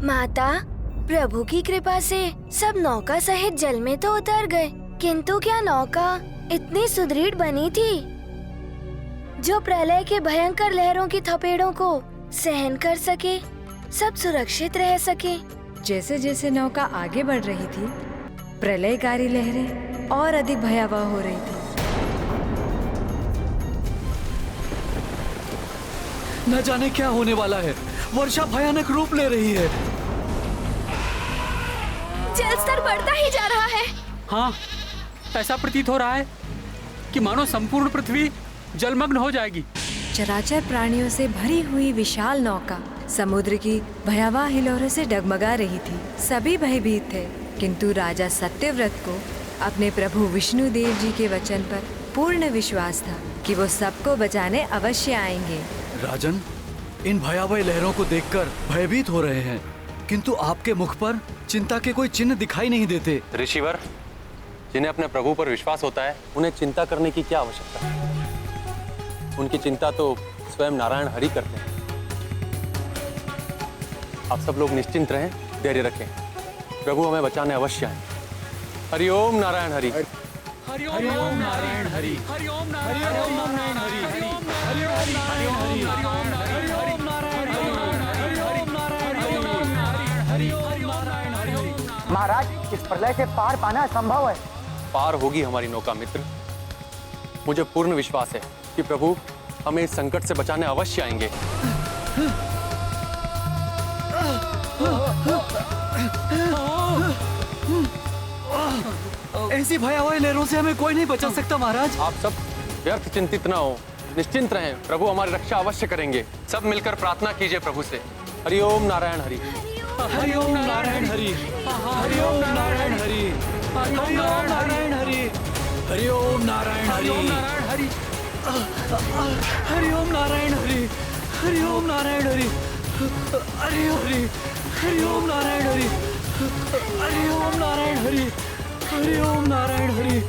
माता, प्रभु की कृपा से सब नौका सहित जल में तो उतर गए, किंतु क्या नौका इतनी सुदृढ़ बनी थी जो प्रलय के भयंकर लहरों की थपेड़ों को सहन कर सके, सब सुरक्षित रह सके। जैसे जैसे नौका आगे बढ़ रही थी, प्रलयकारी लहरें और अधिक भयावह हो रही थी। न जाने क्या होने वाला है, वर्षा भयानक रूप ले रही है। जल स्तर बढ़ता ही जा रहा है। हाँ, ऐसा प्रतीत हो रहा है कि मानो संपूर्ण पृथ्वी जलमग्न हो जाएगी। चराचर प्राणियों से भरी हुई विशाल नौका समुद्र की भयावह हिलोरों से डगमगा रही थी। सभी भयभीत थे, किंतु राजा सत्यव्रत को अपने प्रभु विष्णु देव जी के वचन पर पूर्ण विश्वास था कि वो सबको बचाने अवश्य आएंगे। राजन, इन भयावह लहरों को देखकर भयभीत हो रहे हैं, किंतु आपके मुख पर चिंता के कोई चिन्ह दिखाई नहीं देते। ऋषिवर, जिन्हें अपने प्रभु पर विश्वास होता है, उन्हें चिंता करने की क्या आवश्यकता है? उनकी चिंता तो स्वयं नारायण हरि करते हैं। आप सब लोग निश्चिंत रहें, धैर्य रखें, प्रभु हमें बचाने अवश्य आए। हरि ओम नारायण हरि। हरि ओम नारायण हरि। हरि ओम नारायण हरि। हरि ओम नारायण हरि। महाराज, इस प्रलय से पार पाना असंभव है। पार होगी हमारी नौका मित्र। मुझे पूर्ण विश्वास है कि प्रभु हमें इस संकट से बचाने अवश्य आएंगे। ऐसी भयावह लहरों से हमें कोई नहीं बचा सकता महाराज। आप सब व्यर्थ चिंतित न हो, निश्चिंत रहें, प्रभु हमारी रक्षा अवश्य करेंगे। सब मिलकर प्रार्थना कीजिए प्रभु से। हरि ओम नारायण हरि। हरि ओम नारायण हरि। हरि ओम नारायण हरि। हरि ओम नारायण हरि। हरि ओम नारायण हरि। हरि ओम नारायण हरि। हरि ओम नारायण हरि। हरि हरि। हरि ओम नारायण हरि। हरि ओम नारायण हरि। हरि ओम नारायण हरि।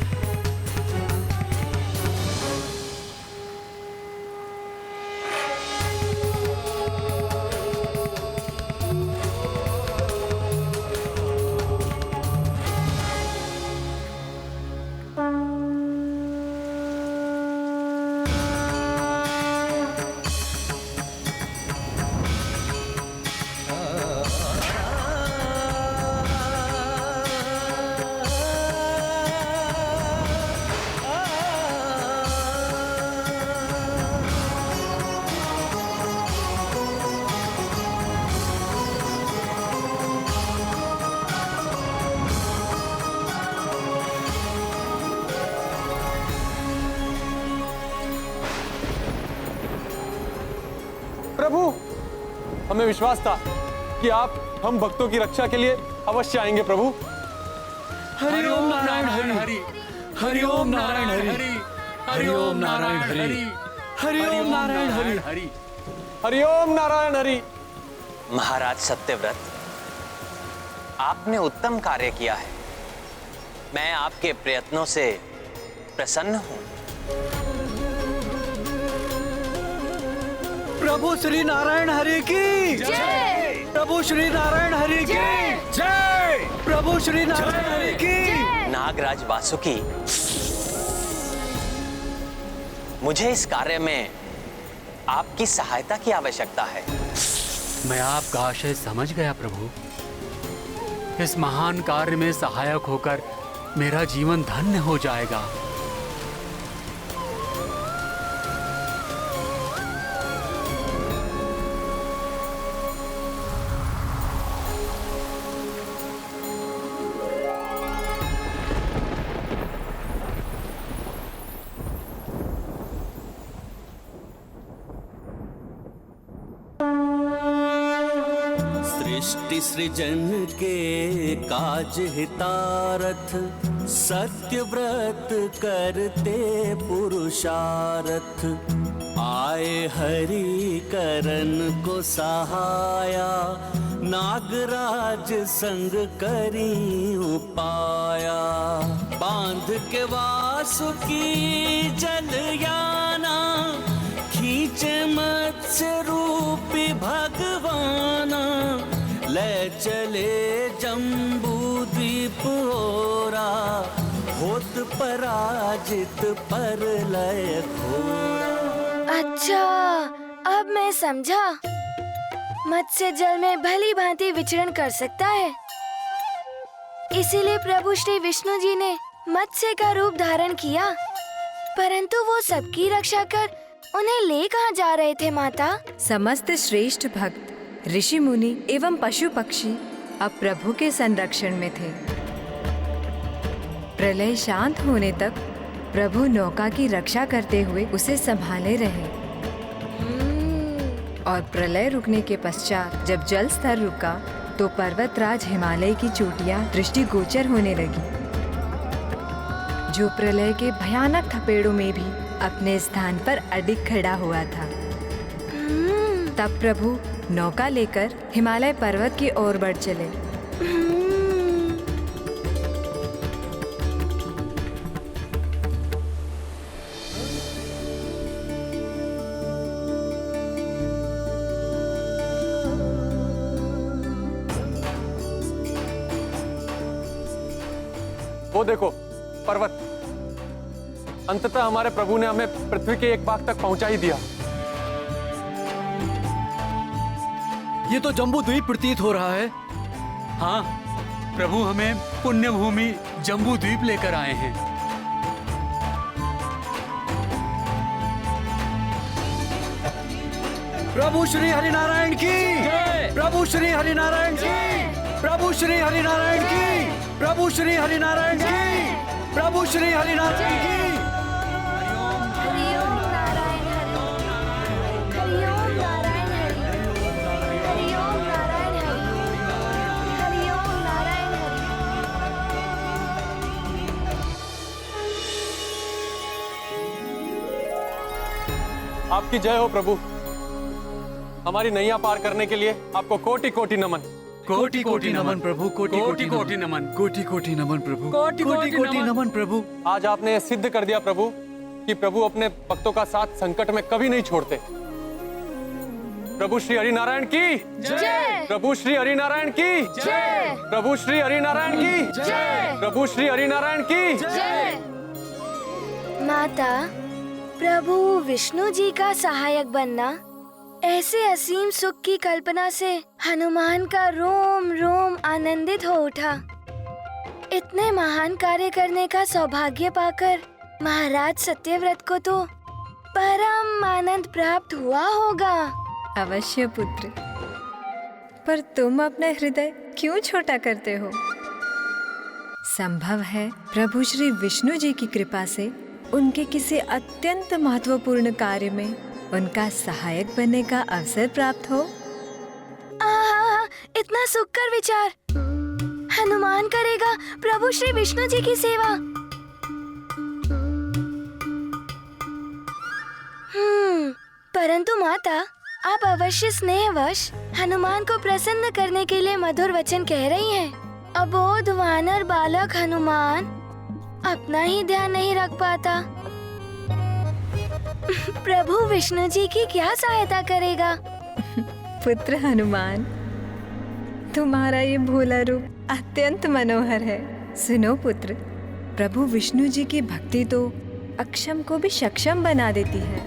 प्रभु, हमें विश्वास था कि आप हम भक्तों की रक्षा के लिए अवश्य आएंगे प्रभु। हरि ओम नारायण हरि। हरि ओम नारायण हरि। हरि ओम नारायण हरि। हरि ओम नारायण हरि। हरि ओम नारायण हरि। महाराज सत्यव्रत, आपने उत्तम कार्य किया है। मैं आपके प्रयत्नों से प्रसन्न हूं। प्रभु श्री नारायण हरि की जय। प्रभु श्री नारायण हरि की जय। प्रभु श्री नारायण हरि की। नागराज वासुकी, मुझे इस कार्य में आपकी सहायता की आवश्यकता है। मैं आपका आशय समझ गया प्रभु। इस महान कार्य में सहायक होकर मेरा जीवन धन्य हो जाएगा। सृष्टि सृजन के काज हितारथ, सत्य व्रत करते पुरुषारथ। आए हरि करन को सहाया, नागराज संग करी उपाया। बांध के वासुकी जलयाना, खींचे मत्स्य रूपी भगवाना। लय चले जम्बू द्वीप ओरा, होत पराजित पर लय घोरा। अच्छा, अब मैं समझा। मत्स्य जल में भली भांति विचरण कर सकता है, इसीलिए प्रभु श्री विष्णु जी ने मत्स्य का रूप धारण किया। परंतु वो सबकी रक्षा कर उन्हें ले कहाँ जा रहे थे माता? समस्त श्रेष्ठ भक्त, ऋषि मुनि एवं पशु पक्षी अब प्रभु के संरक्षण में थे। प्रलय शांत होने तक प्रभु नौका की रक्षा करते हुए उसे संभाले रहे। और प्रलय रुकने के पश्चात जब जल स्तर रुका तो पर्वतराज हिमालय की चोटियां दृष्टिगोचर होने लगी, जो प्रलय के भयानक थपेड़ों में भी अपने स्थान पर अडिग खड़ा हुआ था। तब प्रभु नौका लेकर हिमालय पर्वत की ओर बढ़ चले। वो देखो पर्वत, अंततः हमारे प्रभु ने हमें पृथ्वी के एक भाग तक पहुंचा ही दिया। ये तो जम्बू द्वीप प्रतीत हो रहा है। हाँ प्रभु, हमें पुण्य भूमि जम्बू द्वीप लेकर आए हैं। प्रभु श्री हरिनारायण की, प्रभु श्री हरिनारायण की, प्रभु श्री हरिनारायण की, प्रभु श्री हरिनारायण की, प्रभु श्री हरिनारायण की। हरिओम नारायण हरि, हरिओम नारायण हरि, हरिओम नारायण हरि, हरिओम नारायण हरि। आपकी जय हो प्रभु। हमारी नैया पार करने के लिए आपको कोटि कोटि नमन। कोटि कोटि नमन प्रभु, कोटि कोटि नमन। कोटि कोटि नमन प्रभु, कोटि कोटि नमन प्रभु। आज आपने यह सिद्ध कर दिया प्रभु कि प्रभु अपने भक्तों का साथ संकट में कभी नहीं छोड़ते। प्रभु श्री हरिनारायण की जय, प्रभु श्री हरिनारायण की जय, प्रभु श्री हरिनारायण की जय, प्रभु श्री हरिनारायण की जय। माता, प्रभु विष्णु जी का सहायक बनना, ऐसे असीम सुख की कल्पना से हनुमान का रोम रोम आनंदित हो उठा। इतने महान कार्य करने का सौभाग्य पाकर महाराज सत्यव्रत को तो परम आनंद प्राप्त हुआ होगा। अवश्य पुत्र, पर तुम अपना हृदय क्यों छोटा करते हो? संभव है प्रभु श्री विष्णु जी की कृपा से उनके किसी अत्यंत महत्वपूर्ण कार्य में उनका सहायक बनने का अवसर प्राप्त हो। इतना सुखकर विचार। हनुमान करेगा प्रभु श्री विष्णु जी की सेवा। परंतु माता, आप अवश्य स्नेहवश हनुमान को प्रसन्न करने के लिए मधुर वचन कह रही हैं। अबोध वानर बालक हनुमान अपना ही ध्यान नहीं रख पाता, प्रभु विष्णु जी की क्या सहायता करेगा? पुत्र हनुमान, तुम्हारा ये भोला रूप अत्यंत मनोहर है। सुनो पुत्र, प्रभु विष्णु जी की भक्ति तो अक्षम को भी सक्षम बना देती है।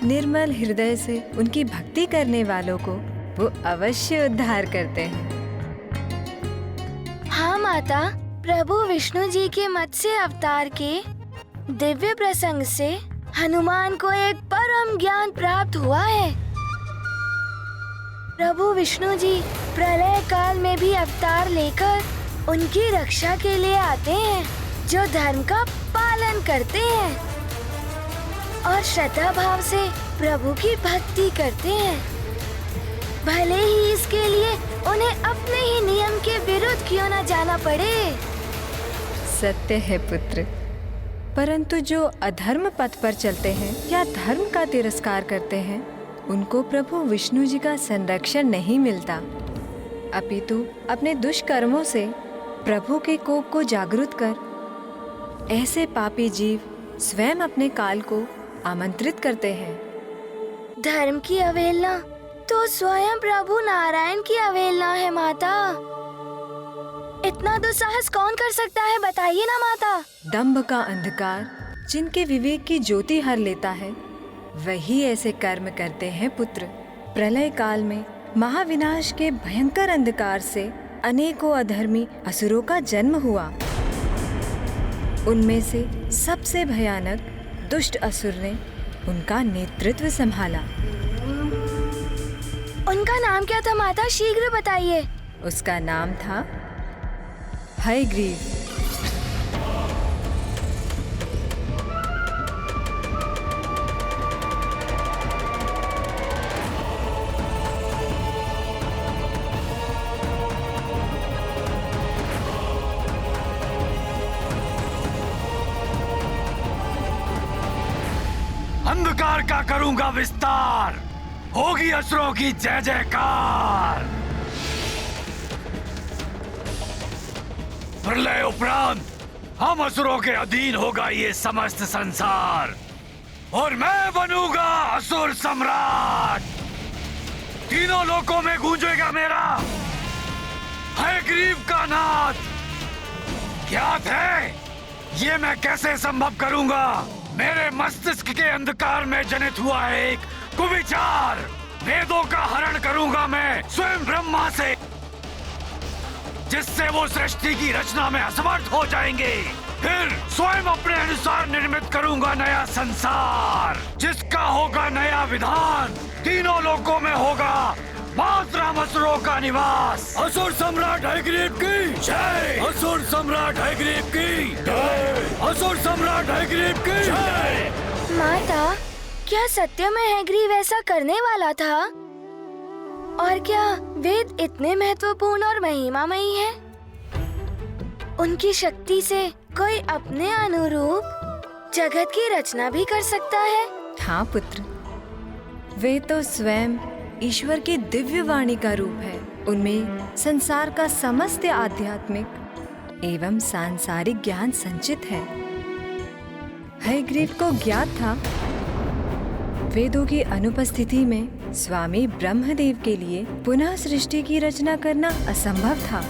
निर्मल हृदय से उनकी भक्ति करने वालों को वो अवश्य उद्धार करते हैं। हाँ माता, प्रभु विष्णु जी के मत्स्य अवतार के दिव्य प्रसंग से हनुमान को एक परम ज्ञान प्राप्त हुआ है। प्रभु विष्णु जी प्रलय काल में भी अवतार लेकर उनकी रक्षा के लिए आते हैं, जो धर्म का पालन करते हैं और श्रद्धा भाव से प्रभु की भक्ति करते हैं, भले ही इसके लिए उन्हें अपने ही नियम के विरुद्ध क्यों न जाना पड़े। सत्य है पुत्र, परंतु जो अधर्म पथ पर चलते हैं या धर्म का तिरस्कार करते हैं, उनको प्रभु विष्णु जी का संरक्षण नहीं मिलता, अपितु अपने दुष्कर्मों से प्रभु के कोप को जागृत कर ऐसे पापी जीव स्वयं अपने काल को आमंत्रित करते हैं। धर्म की अवहेलना तो स्वयं प्रभु नारायण की अवहेलना है माता। इतना दुस्साहस कौन कर सकता है, बताइए ना माता। दंभ का अंधकार जिनके विवेक की ज्योति हर लेता है, वही ऐसे कर्म करते हैं पुत्र। प्रलय काल में महाविनाश के भयंकर अंधकार से अनेकों अधर्मी असुरों का जन्म हुआ। उनमें से सबसे भयानक दुष्ट असुर ने उनका नेतृत्व संभाला। उनका नाम क्या था माता, शीघ्र बताइए। उसका नाम था हयग्रीव। अंधकार का करूंगा विस्तार, होगी असुरों की जय जयकार। प्रलय उपरांत हम असुरों के अधीन होगा ये समस्त संसार, और मैं बनूंगा असुर सम्राट। तीनों लोकों में गूंजेगा मेरा हयग्रीव का नाद। ज्ञात है ये मैं कैसे संभव करूंगा। मेरे मस्तिष्क के अंधकार में जनित हुआ है एक कुविचार। वेदों का हरण करूंगा मैं स्वयं ब्रह्मा से, जिससे वो सृष्टि की रचना में असमर्थ हो जाएंगे। फिर स्वयं अपने अनुसार निर्मित करूंगा नया संसार, जिसका होगा नया विधान। तीनों लोकों में होगा मातरम असुरों का निवास। असुर सम्राट हयग्रीव की जय। असुर सम्राट हयग्रीव की जय। असुर सम्राट हयग्रीव की जय। माता, क्या सत्य में हयग्रीव ऐसा करने वाला था? और क्या वेद इतने महत्वपूर्ण और महिमामयी हैं? उनकी शक्ति से कोई अपने अनुरूप जगत की रचना भी कर सकता है? हाँ पुत्र, वे तो स्वयं ईश्वर की दिव्य वाणी का रूप है। उनमें संसार का समस्त आध्यात्मिक एवं सांसारिक ज्ञान संचित है। हयग्रीव को ज्ञात था वेदों की अनुपस्थिति में स्वामी ब्रह्मदेव के लिए पुनः सृष्टि की रचना करना असंभव था।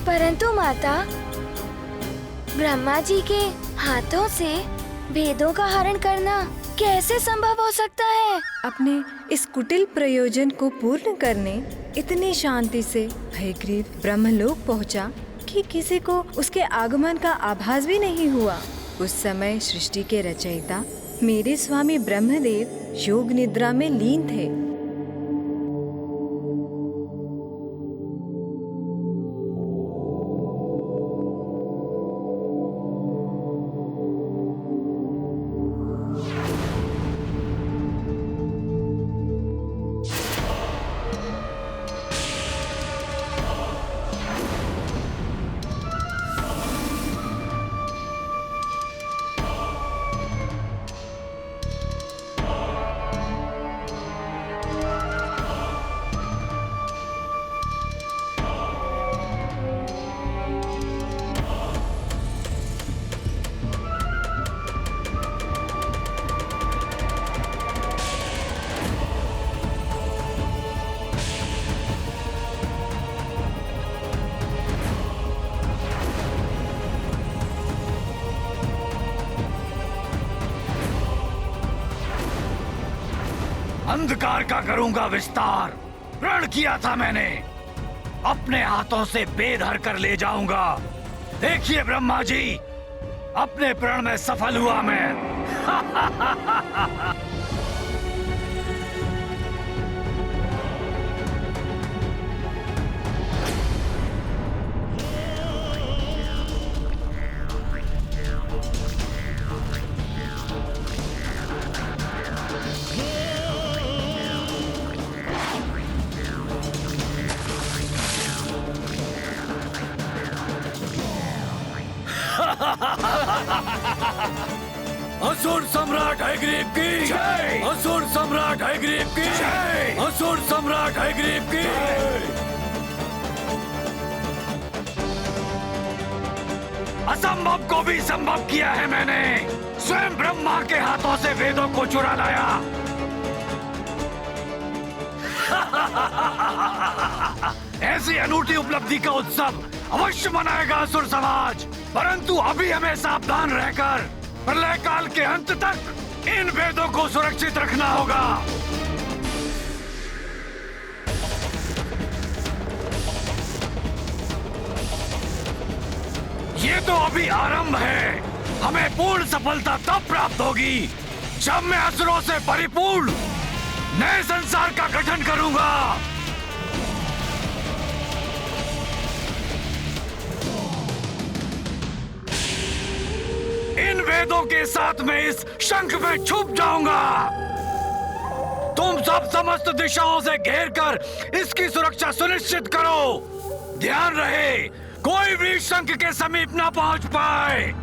परंतु माता, ब्रह्मा जी के हाथों से वेदों का हरण करना कैसे संभव हो सकता है? अपने इस कुटिल प्रयोजन को पूर्ण करने इतनी शांति से हयग्रीव ब्रह्मलोक पहुंचा कि किसी को उसके आगमन का आभास भी नहीं हुआ। उस समय सृष्टि के रचयिता मेरे स्वामी ब्रह्मदेव योग निद्रा में लीन थे। अंधकार का करूंगा विस्तार। प्रण किया था मैंने, अपने हाथों से वेद हर कर ले जाऊंगा। देखिए ब्रह्मा जी, अपने प्रण में सफल हुआ मैं। असुर सम्राट हयग्रीव की जय। असुर सम्राट हयग्रीव की जय। असुर सम्राट हयग्रीव की जय। असंभव को भी संभव किया है मैंने। स्वयं ब्रह्मा के हाथों से वेदों को चुरा लाया। अनूठी उपलब्धि का उत्सव अवश्य मनाएगा असुर समाज, परंतु अभी हमें सावधान रहकर प्रलय काल के अंत तक इन वेदों को सुरक्षित रखना होगा। ये तो अभी आरंभ है, हमें पूर्ण सफलता तब प्राप्त होगी जब मैं असुरों से परिपूर्ण नए संसार का गठन करूंगा। इन वेदों के साथ मैं इस शंख में छुप जाऊंगा। तुम सब समस्त दिशाओं से घेर कर इसकी सुरक्षा सुनिश्चित करो। ध्यान रहे कोई भी शंख के समीप ना पहुंच पाए।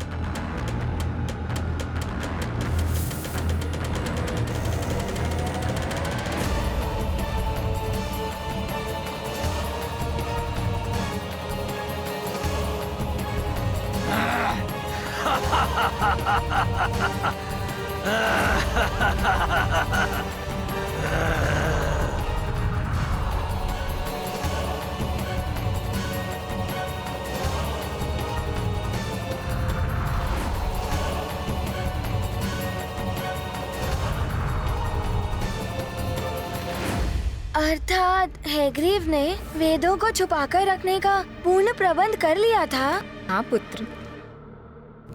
अर्थात हैग्रीव ने वेदों को छुपाकर रखने का पूर्ण प्रबंध कर लिया था। हाँ पुत्र,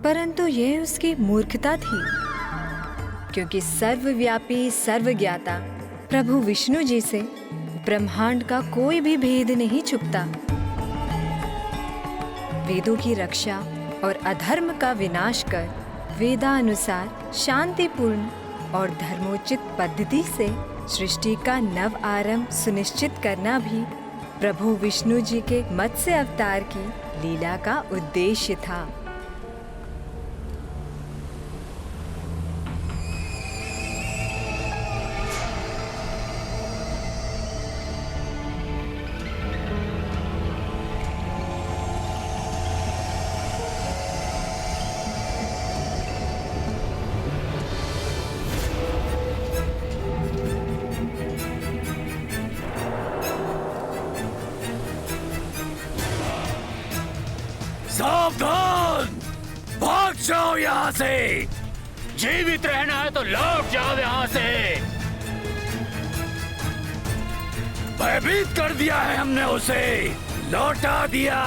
परंतु यह उसकी मूर्खता थी, क्योंकि सर्वव्यापी सर्वज्ञाता प्रभु विष्णु जी से ब्रह्मांड का कोई भी भेद नहीं छुपता। वेदों की रक्षा और अधर्म का विनाश कर वेदानुसार शांतिपूर्ण और धर्मोचित पद्धति से सृष्टि का नव आरंभ सुनिश्चित करना भी प्रभु विष्णु जी के मत्स्य अवतार की लीला का उद्देश्य था। सावधान, भाग जाओ यहाँ से। जीवित रहना है तो लौट जाओ यहाँ से। भयभीत कर दिया है हमने उसे, लौटा दिया।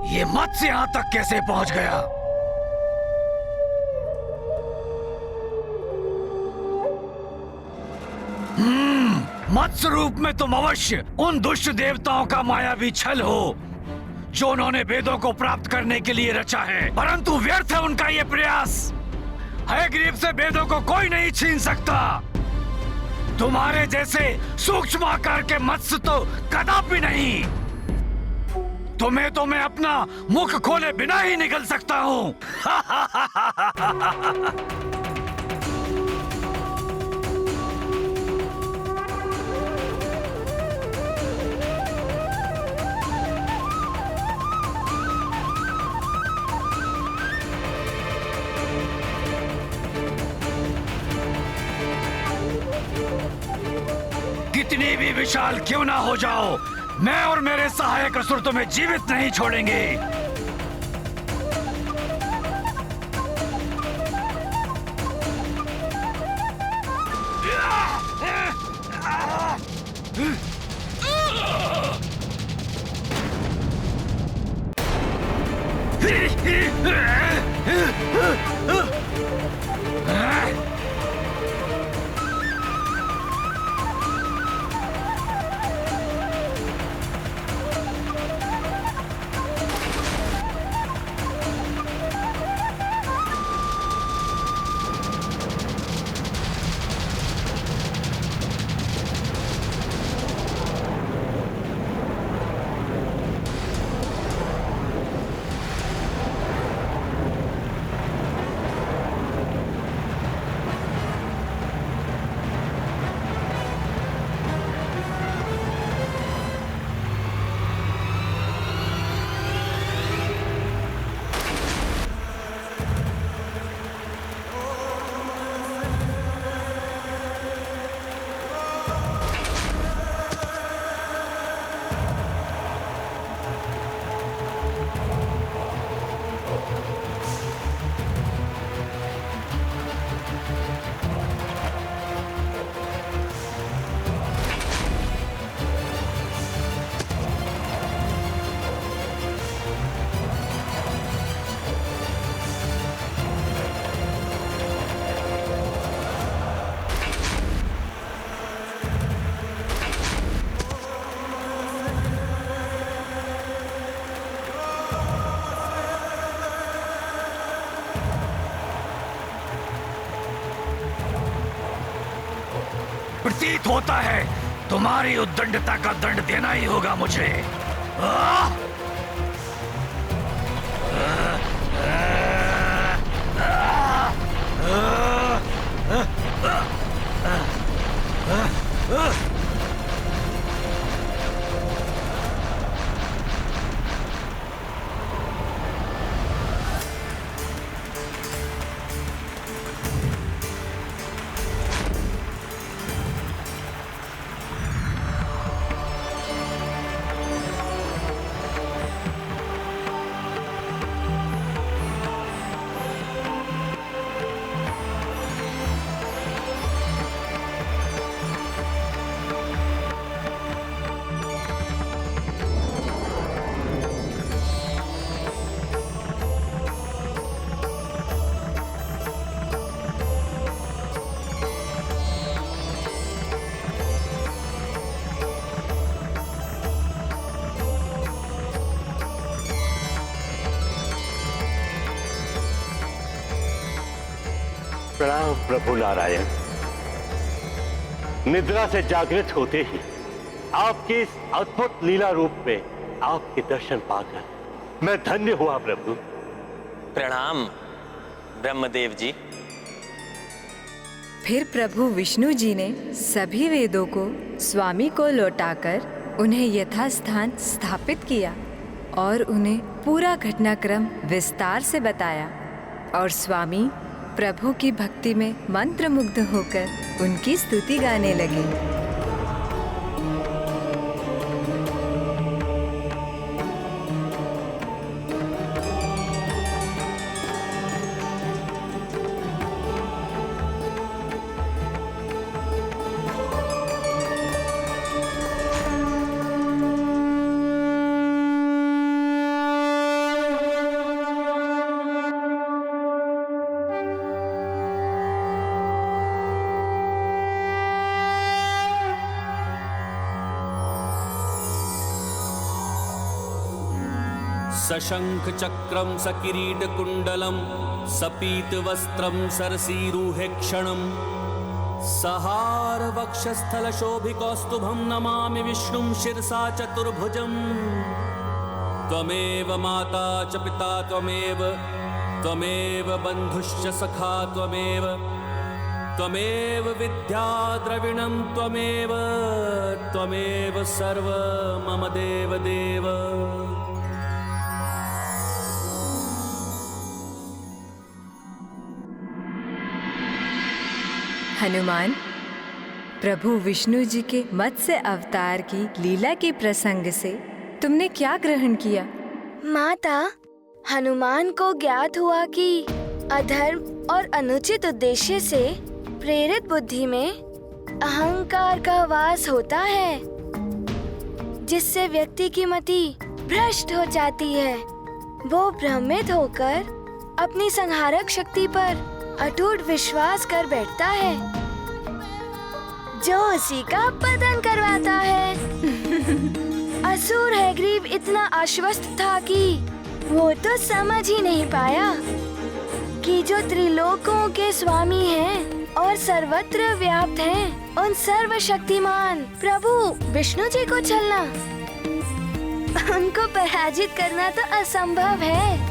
ये मत्स्य यहाँ तक कैसे पहुंच गया? मत्स्य रूप में तुम अवश्य उन दुष्ट देवताओं का मायावी छल हो जो उन्होंने वेदों को प्राप्त करने के लिए रचा है, परंतु व्यर्थ है उनका ये प्रयास। हैग्रीव से वेदों को कोई नहीं छीन सकता। तुम्हारे जैसे सूक्ष्म आकार के मत्स्य तो कदापि नहीं। तुम्हें तो मैं अपना मुख खोले बिना ही निगल सकता हूँ। कितनी भी विशाल क्यों ना हो जाओ, मैं और मेरे सहायक असुर तुम्हें जीवित नहीं छोड़ेंगे। प्रतीत होता है तुम्हारी उद्दंडता का दंड देना ही होगा मुझे। प्रणाम प्रभु नारायण। निद्रा से जागृत होते ही आपके इस अद्भुत लीला रूप में आपके दर्शन पाकर मैं धन्य हुआ प्रभु। प्रणाम ब्रह्मदेव जी। फिर प्रभु विष्णु जी ने सभी वेदों को स्वामी को लौटाकर उन्हें यथास्थान स्थापित किया और उन्हें पूरा घटनाक्रम विस्तार से बताया और स्वामी प्रभु की भक्ति में मंत्रमुग्ध होकर उनकी स्तुति गाने लगे। सशंख चक्रम सकिरीट कुंडलम सपीत वस्त्रम सरसीरुहे क्षणम सहार वक्षस्थल शोभिकौस्तुभम नमामि विष्णुं शिरसा चतुर्भुजम। त्वमेव माता च पिता त्वमेव बंधुश्च सखा त्वमेव विद्या द्रविणं त्वमेव सर्व मम देव देव। हनुमान, प्रभु विष्णु जी के मत्स्य अवतार की लीला के प्रसंग से तुमने क्या ग्रहण किया? माता, हनुमान को ज्ञात हुआ कि अधर्म और अनुचित उद्देश्य से प्रेरित बुद्धि में अहंकार का वास होता है, जिससे व्यक्ति की मति भ्रष्ट हो जाती है। वो भ्रमित होकर अपनी संहारक शक्ति पर अटूट विश्वास कर बैठता है, जो उसी का पतन करवाता है। असुर हैग्रीव इतना आश्वस्त था कि वो तो समझ ही नहीं पाया कि जो त्रिलोकों के स्वामी हैं और सर्वत्र व्याप्त हैं, उन सर्वशक्तिमान प्रभु विष्णु जी को छलना, उनको पराजित करना तो असंभव है।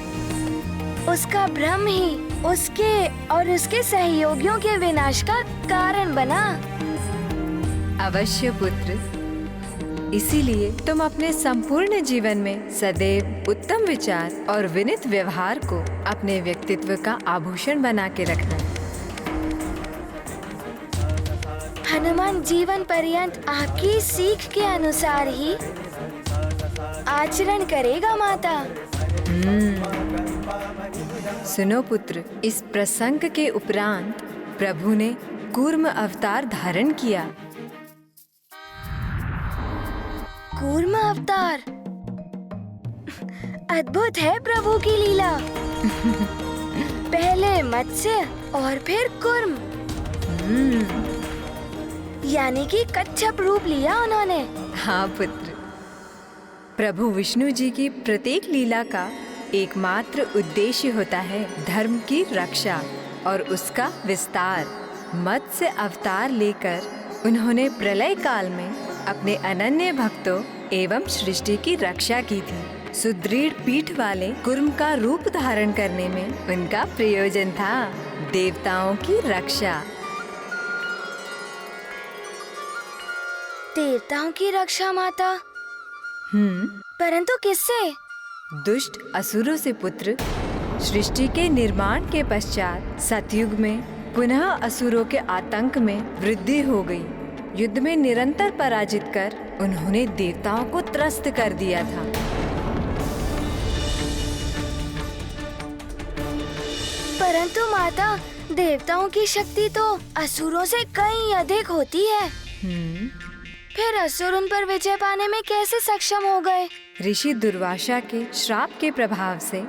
उसका भ्रम ही उसके और उसके सहयोगियों के विनाश का कारण बना। अवश्य पुत्र, इसीलिए तुम अपने संपूर्ण जीवन में सदैव उत्तम विचार और विनीत व्यवहार को अपने व्यक्तित्व का आभूषण बना के रखना। हनुमान जीवन पर्यंत आपकी सीख के अनुसार ही आचरण करेगा माता। सुनो पुत्र, इस प्रसंग के उपरांत प्रभु ने कूर्म अवतार धारण किया। कूर्म अवतार अद्भुत है प्रभु की लीला। पहले मत्स्य और फिर कूर्म, यानी कि कच्छप रूप लिया उन्होंने। हाँ पुत्र, प्रभु विष्णु जी की प्रत्येक लीला का एकमात्र उद्देश्य होता है धर्म की रक्षा और उसका विस्तार। मत्स्य अवतार लेकर उन्होंने प्रलय काल में अपने अनन्य भक्तों एवं सृष्टि की रक्षा की थी। सुदृढ़ पीठ वाले कुर्म का रूप धारण करने में उनका प्रयोजन था देवताओं की रक्षा। देवताओं की रक्षा माता? परंतु किससे? दुष्ट असुरों से पुत्र। सृष्टि के निर्माण के पश्चात सतयुग में पुनः असुरों के आतंक में वृद्धि हो गई। युद्ध में निरंतर पराजित कर उन्होंने देवताओं को त्रस्त कर दिया था। परंतु माता, देवताओं की शक्ति तो असुरों से कहीं अधिक होती है। फिर असुर उन पर विजय पाने में कैसे सक्षम हो गए? ऋषि दुर्वासा के श्राप के प्रभाव से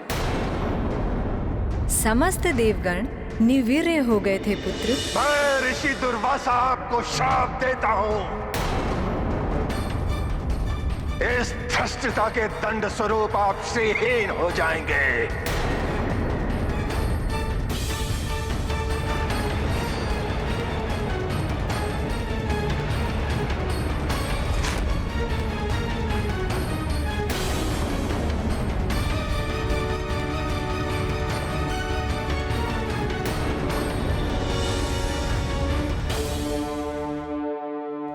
समस्त देवगण निर्वीर्य हो गए थे पुत्र। मैं ऋषि दुर्वासा आपको श्राप देता हूँ। इस धृष्टता के दंड स्वरूप आप श्रीहीन हो जाएंगे।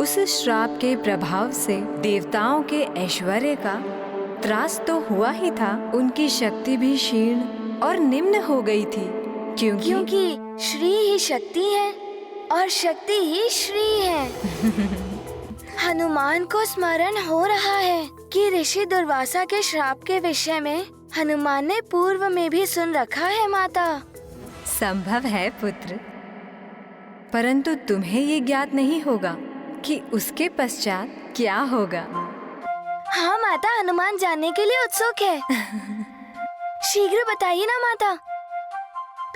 उस श्राप के प्रभाव से देवताओं के ऐश्वर्य का त्रास तो हुआ ही था, उनकी शक्ति भी क्षीण और निम्न हो गई थी। क्योंकि श्री ही शक्ति है और शक्ति ही श्री है। हनुमान को स्मरण हो रहा है कि ऋषि दुर्वासा के श्राप के विषय में हनुमान ने पूर्व में भी सुन रखा है माता। संभव है पुत्र, परंतु तुम्हें ये ज्ञात नहीं होगा कि उसके पश्चात क्या होगा। हाँ माता, हनुमान जानने के लिए उत्सुक है। शीघ्र बताइए ना माता,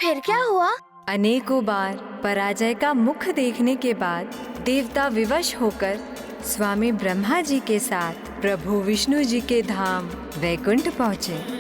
फिर क्या हुआ? अनेकों बार पराजय का मुख देखने के बाद देवता विवश होकर स्वामी ब्रह्मा जी के साथ प्रभु विष्णु जी के धाम वैकुंठ पहुँचे।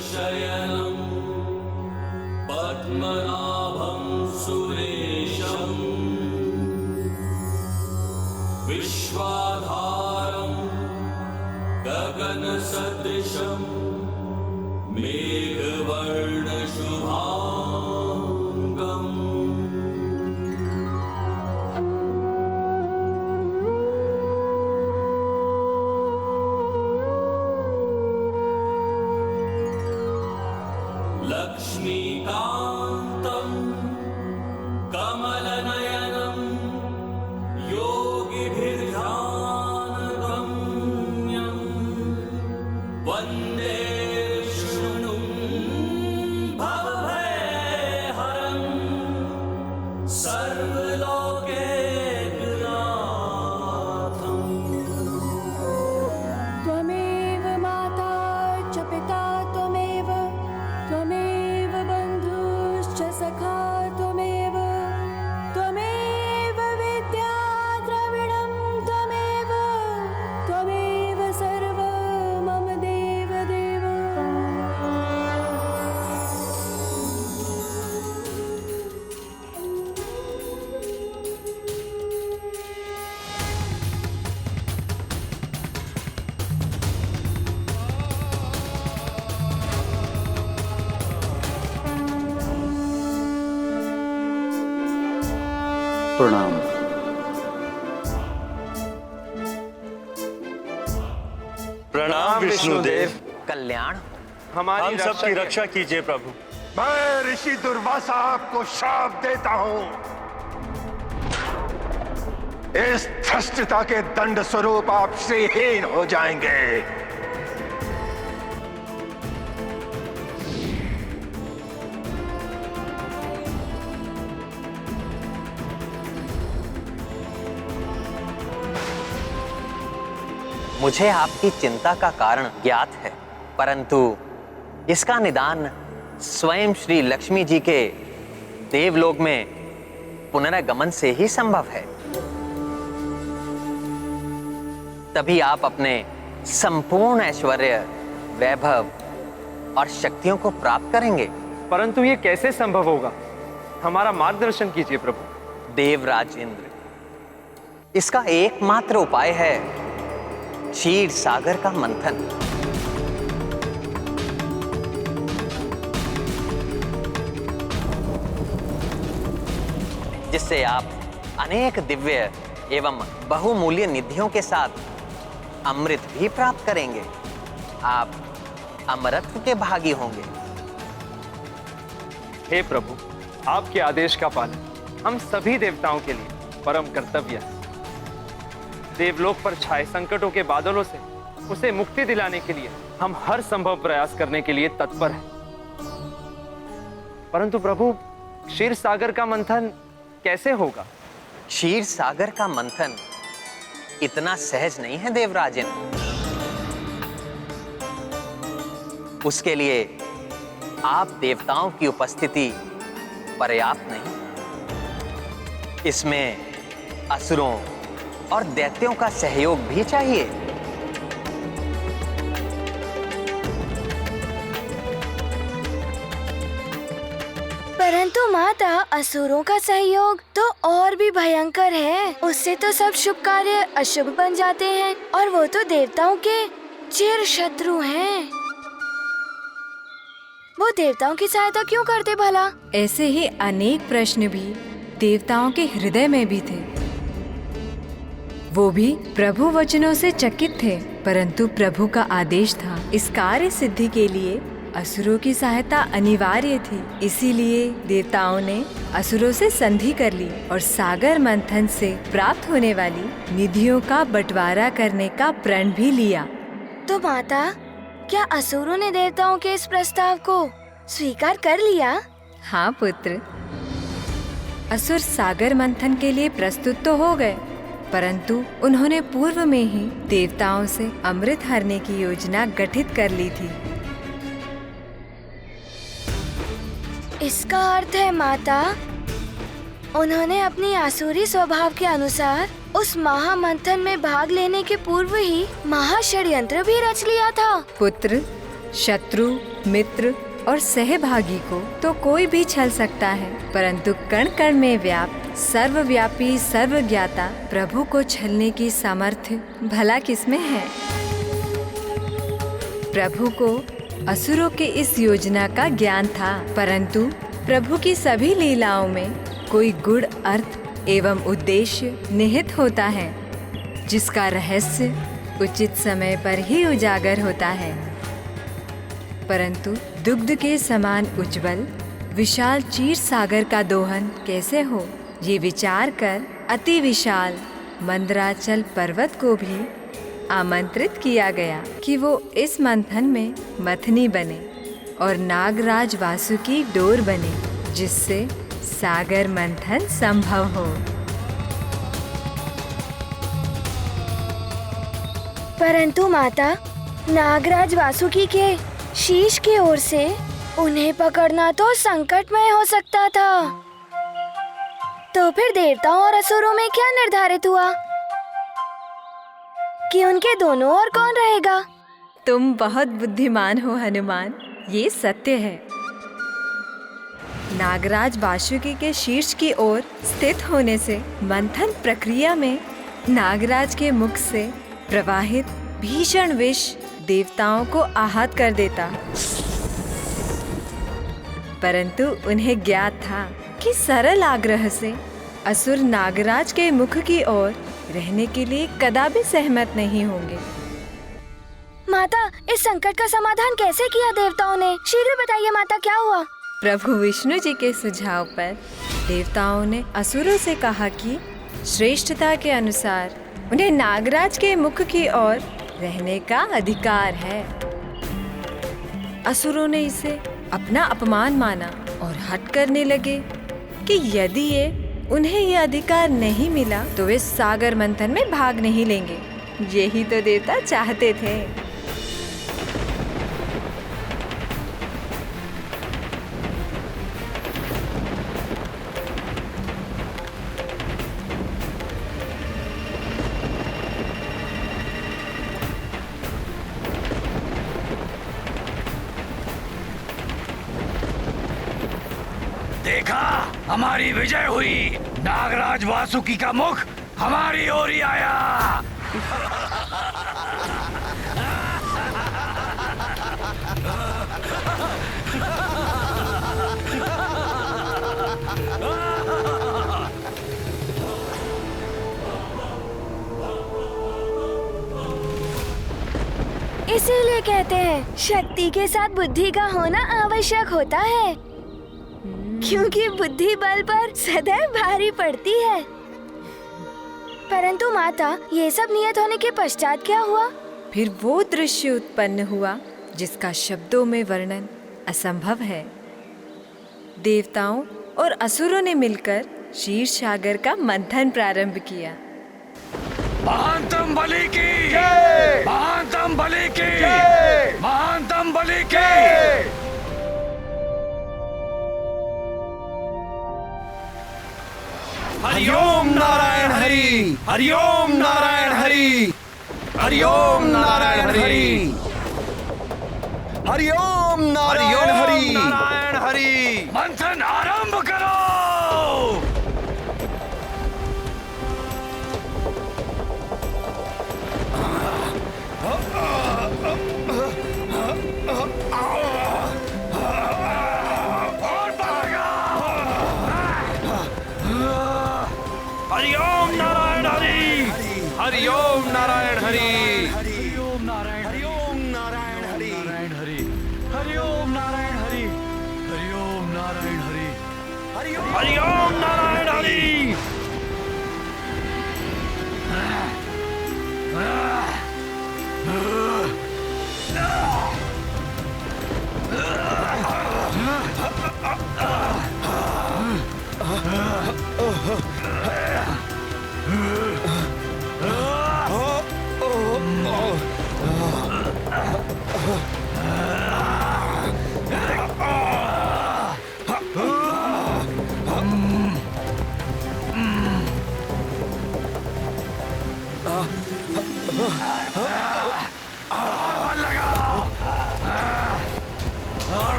शयनं पद्मनाभं सुरेशं विश्वाधारं गगनसदृशं मेघवर्णशुभांगम् लक्ष्मीकान्तं कमलनयनं योगिभिर्ध्यानगम्यं वन्दे विष्णुं प्रणाम। प्रणाम विष्णुदेव। कल्याण हम सबकी रक्षा कीजिए प्रभु। मैं ऋषि दुर्वासा आपको शाप देता हूं। इस धृष्टता के दंड स्वरूप आप श्रीहीन हो जाएंगे। मुझे आपकी चिंता का कारण ज्ञात है, परंतु इसका निदान स्वयं श्री लक्ष्मी जी के देवलोक में पुनरागमन से ही संभव है। तभी आप अपने संपूर्ण ऐश्वर्य, वैभव और शक्तियों को प्राप्त करेंगे। परंतु ये कैसे संभव होगा? हमारा मार्गदर्शन कीजिए प्रभु। देवराज इंद्र, इसका एकमात्र उपाय है क्षीर सागर का मंथन। जिससे आप अनेक दिव्य एवं बहुमूल्य निधियों के साथ अमृत भी प्राप्त करेंगे। आप अमरत्व के भागी होंगे। हे प्रभु, आपके आदेश का पालन हम सभी देवताओं के लिए परम कर्तव्य है। देवलोक पर छाए संकटों के बादलों से उसे मुक्ति दिलाने के लिए हम हर संभव प्रयास करने के लिए तत्पर हैं। परंतु प्रभु, क्षीर सागर का मंथन कैसे होगा? क्षीर सागर का मंथन इतना सहज नहीं है देवराजन। उसके लिए आप देवताओं की उपस्थिति पर्याप्त नहीं। इसमें असुरों और दैत्यों का सहयोग भी चाहिए। परंतु माता, असुरों का सहयोग तो और भी भयंकर है। उससे तो सब शुभ कार्य अशुभ बन जाते हैं और वो तो देवताओं के चिर शत्रु हैं। वो देवताओं की सहायता क्यों करते भला? ऐसे ही अनेक प्रश्न भी देवताओं के हृदय में भी थे। वो भी प्रभु वचनों से चकित थे, परंतु प्रभु का आदेश था। इस कार्य सिद्धि के लिए असुरों की सहायता अनिवार्य थी। इसीलिए देवताओं ने असुरों से संधि कर ली और सागर मंथन से प्राप्त होने वाली निधियों का बंटवारा करने का प्रण भी लिया। तो माता, क्या असुरों ने देवताओं के इस प्रस्ताव को स्वीकार कर लिया? हाँ पुत्र, असुर सागर मंथन के लिए प्रस्तुत तो हो गए, परंतु उन्होंने पूर्व में ही देवताओं से अमृत हरने की योजना गठित कर ली थी। इसका अर्थ है माता, उन्होंने अपनी आसुरी स्वभाव के अनुसार उस महामंथन में भाग लेने के पूर्व ही महाषड्यंत्र भी रच लिया था। पुत्र, शत्रु, मित्र और सहभागी को तो कोई भी छल सकता है, परंतु कण कण में व्याप्त सर्वव्यापी सर्वज्ञाता प्रभु को छलने की सामर्थ्य भला किसमें है? प्रभु को असुरों के इस योजना का ज्ञान था, परंतु प्रभु की सभी लीलाओं में कोई गूढ़ अर्थ एवं उद्देश्य निहित होता है, जिसका रहस्य उचित समय पर ही उजागर होता है। परंतु दुग्ध के समान उज्जवल विशाल क्षीर सागर का दोहन कैसे हो, ये विचार कर अति विशाल मंदराचल पर्वत को भी आमंत्रित किया गया कि वो इस मंथन में मथनी बने और नागराज वासुकी डोर बने, जिससे सागर मंथन संभव हो। परंतु माता, नागराज वासुकी के शीश की ओर से उन्हें पकड़ना तो संकटमय हो सकता था। तो फिर देवताओं और असुरों में क्या निर्धारित हुआ कि उनके दोनों ओर कौन रहेगा? तुम बहुत बुद्धिमान हो हनुमान, ये सत्य है। नागराज वासुकी के शीर्ष की ओर स्थित होने से मंथन प्रक्रिया में नागराज के मुख से प्रवाहित भीषण विष देवताओं को आहत कर देता, परंतु उन्हें ज्ञात था कि सरल आग्रह से असुर नागराज के मुख की ओर रहने के लिए कदापि सहमत नहीं होंगे। माता, इस संकट का समाधान कैसे किया देवताओं ने? शीघ्र बताइए माता, क्या हुआ? प्रभु विष्णु जी के सुझाव पर देवताओं ने असुरों से कहा कि श्रेष्ठता के अनुसार उन्हें नागराज के मुख की ओर रहने का अधिकार है। असुरों ने इसे अपना अपमान माना और हट करने लगे कि यदि उन्हें ये अधिकार नहीं मिला तो वे सागर मंथन में भाग नहीं लेंगे। यही तो देवता चाहते थे। देखा, हमारी विजय हुई। नागराज वासुकी का मुख हमारी ओर ही आया। इसीलिए कहते हैं शक्ति के साथ बुद्धि का होना आवश्यक होता है, क्योंकि बुद्धि बल पर सदैव भारी पड़ती है। परंतु माता, ये सब नियत होने के पश्चात क्या हुआ? फिर वो दृश्य उत्पन्न हुआ जिसका शब्दों में वर्णन असंभव है। देवताओं और असुरों ने मिलकर क्षीर सागर का मंथन प्रारंभ किया। महानतम बलि की, महानतम बलि की, महानतम बलि की। हरिओम नारायण हरि, हरिओम नारायण हरि, हरिओम नारायण हरि, हरिओम नारायण हरि, नारायण हरि। मंथन आरंभ करो। हरिओम नारायण हरि, हरिओम नारायण हरि, हरिओम नारायण, हरिओम नारायण हरि, नारायण हरि, हरिओम नारायण हरि, हरिओम नारायण हरि, हरिओम नारायण हरि।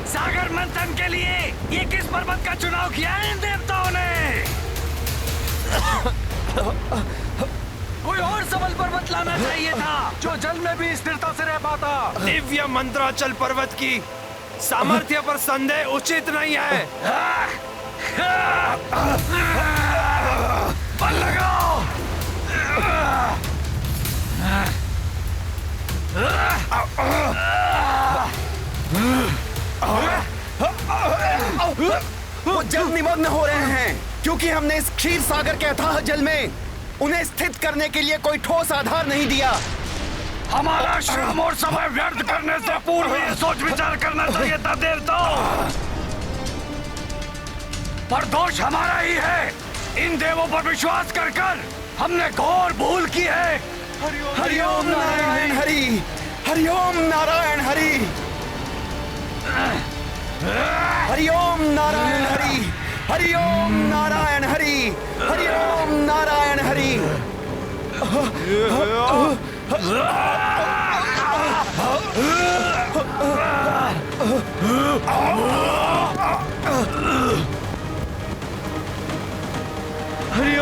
सागर मंथन के लिए ये किस पर्वत का चुनाव किया है इन देवताओं ने? कोई और सबल पर्वत लाना चाहिए था जो जल में भी स्थिरता से रह पाता। दिव्य मंत्राचल पर्वत की सामर्थ्य पर संदेह उचित नहीं है। बल लगाओ। वो जल निमग्न हो रहे हैं क्योंकि हमने इस क्षीर सागर के अथाह जल में उन्हें स्थित करने के लिए कोई ठोस आधार नहीं दिया। हमारा श्रम और समय व्यर्थ करने से पूर्व ये सोच विचार करना चाहिए था देवताओं। पर दोष हमारा ही है। इन देवों पर विश्वास कर कर हमने घोर भूल की है। हरिओम नारायण हरि, हरिओम नारायण हरि, हरिओम नारायण हरि, हरिओम नारायण हरि, हरिओम नारायण हरि।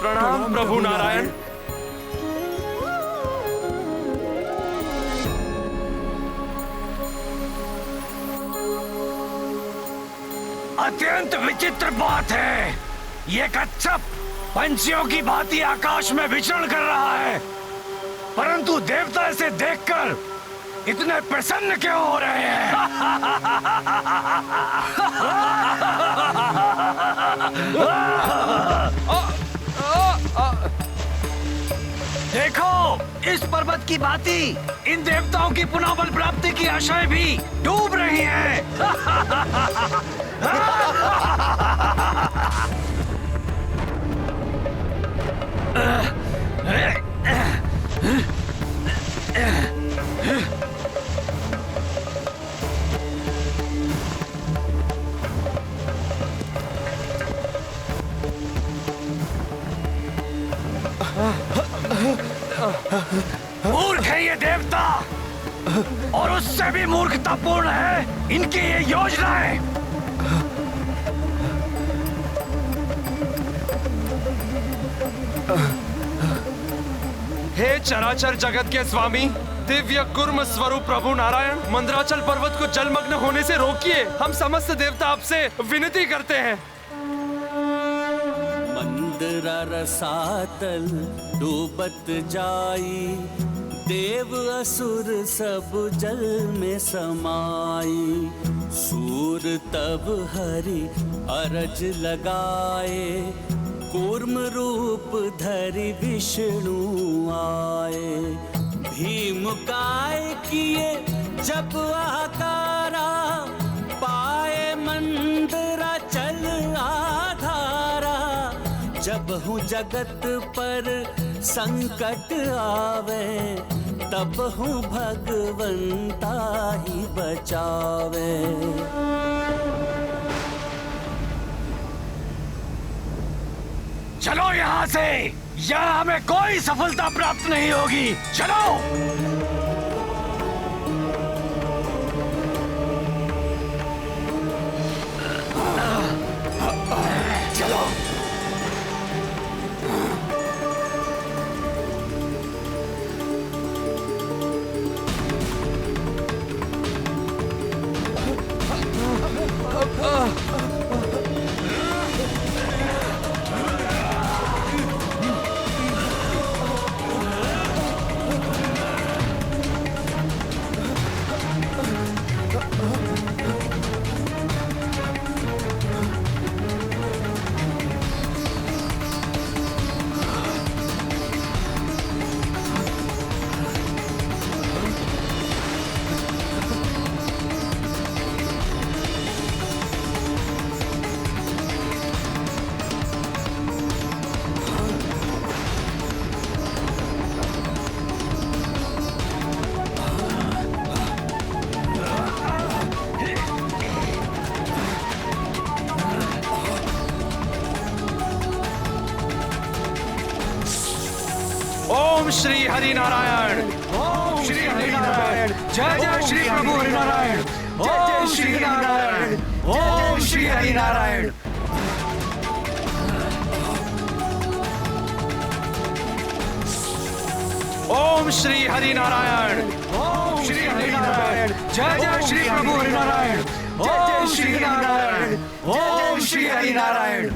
प्रणाम प्रभु नारायण। अत्यंत विचित्र बात है। ये कच्छप पंछियों की भांति आकाश में विचरण कर रहा है, परंतु देवता इसे देखकर इतने प्रसन्न क्यों हो रहे हैं? देखो, इस पर्वत की भांति इन देवताओं की पुनः बल प्राप्ति की आशाएं भी डूब रही हैं। मूर्ख है ये देवता, और उससे भी मूर्खतापूर्ण है इनकी ये योजनाएं। हे चराचर जगत के स्वामी, दिव्य कुर्म स्वरूप प्रभु नारायण, मंदराचल पर्वत को जलमग्न होने से रोकिए। हम समस्त देवता आपसे विनती करते हैं। मंदरा रसातल डूबत जाई, देव असुर सब जल में समाई। सूर तब हरि अरज लगाए, कूर्म रूप धरि विष्णु आए। भीम काय किए जब आकारा, पाए मंदरा चल आधारा। जब हूँ जगत पर संकट आवे, तब हूँ भगवंता ही बचावे। चलो यहाँ से, यहाँ हमें कोई सफलता प्राप्त नहीं होगी। चलो। चलो। ओम श्री हरि नारायण। ओम श्री हरि नारायण। जय जय श्री प्रभु हरि नारायण। जय जय श्री हरि नारायण। ओम श्री हरि नारायण। ओम श्री हरि नारायण। ओम श्री हरि नारायण। जय जय श्री प्रभु हरि नारायण। जय जय श्री हरि नारायण। ओम श्री हरि नारायण।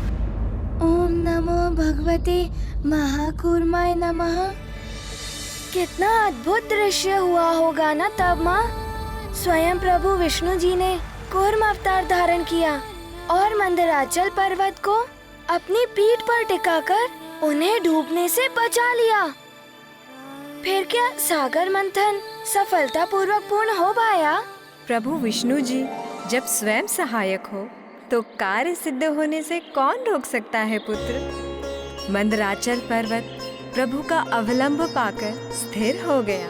ओम नमो भगवते महाकूर्माय नमः। कितना अद्भुत दृश्य हुआ होगा ना तब माँ। स्वयं प्रभु विष्णु जी ने कूर्म अवतार धारण किया और मंदराचल पर्वत को अपनी पीठ पर टिकाकर उन्हें डूबने से बचा लिया। फिर क्या सागर मंथन सफलतापूर्वक पूर्ण हो पाया? प्रभु विष्णु जी जब स्वयं सहायक हो तो कार्य सिद्ध होने से कौन रोक सकता है पुत्र। मंदराचल पर्वत प्रभु का अवलंब पाकर स्थिर हो गया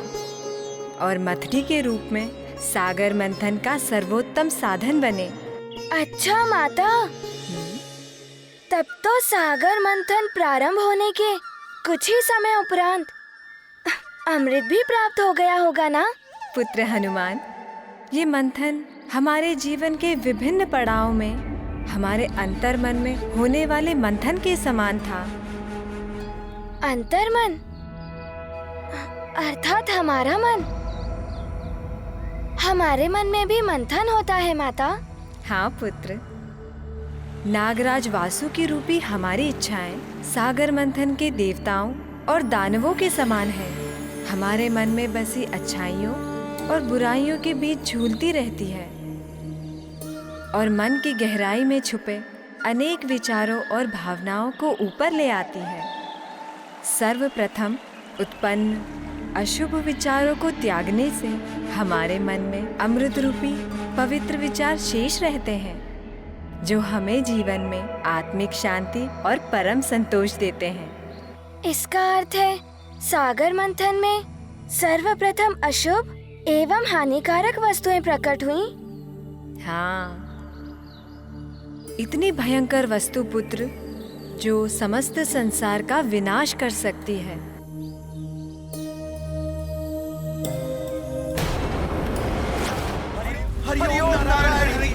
और मथनी के रूप में सागर मंथन का सर्वोत्तम साधन बने। अच्छा माता, तब तो सागर मंथन प्रारंभ होने के कुछ ही समय उपरांत अमृत भी प्राप्त हो गया होगा ना? पुत्र हनुमान, ये मंथन हमारे जीवन के विभिन्न पड़ाव में हमारे अंतर्मन में होने वाले मंथन के समान था। अंतर्मन अर्थात हमारा मन। हमारे मन में भी मंथन होता है माता? हाँ पुत्र, नागराज वासुकी रूपी हमारी इच्छाएं सागर मंथन के देवताओं और दानवों के समान है। हमारे मन में बसी अच्छाइयों और बुराइयों के बीच झूलती रहती है और मन की गहराई में छुपे अनेक विचारों और भावनाओं को ऊपर ले आती है। सर्वप्रथम उत्पन्न अशुभ विचारों को त्यागने से हमारे मन में अमृत रूपी पवित्र विचार शेष रहते हैं, जो हमें जीवन में आत्मिक शांति और परम संतोष देते हैं। इसका अर्थ है सागर मंथन में सर्वप्रथम अशुभ एवं हानिकारक वस्तुएं प्रकट हुई। हाँ, इतनी भयंकर वस्तु पुत्र जो समस्त संसार का विनाश कर सकती है। हरिओम नारायण हरि,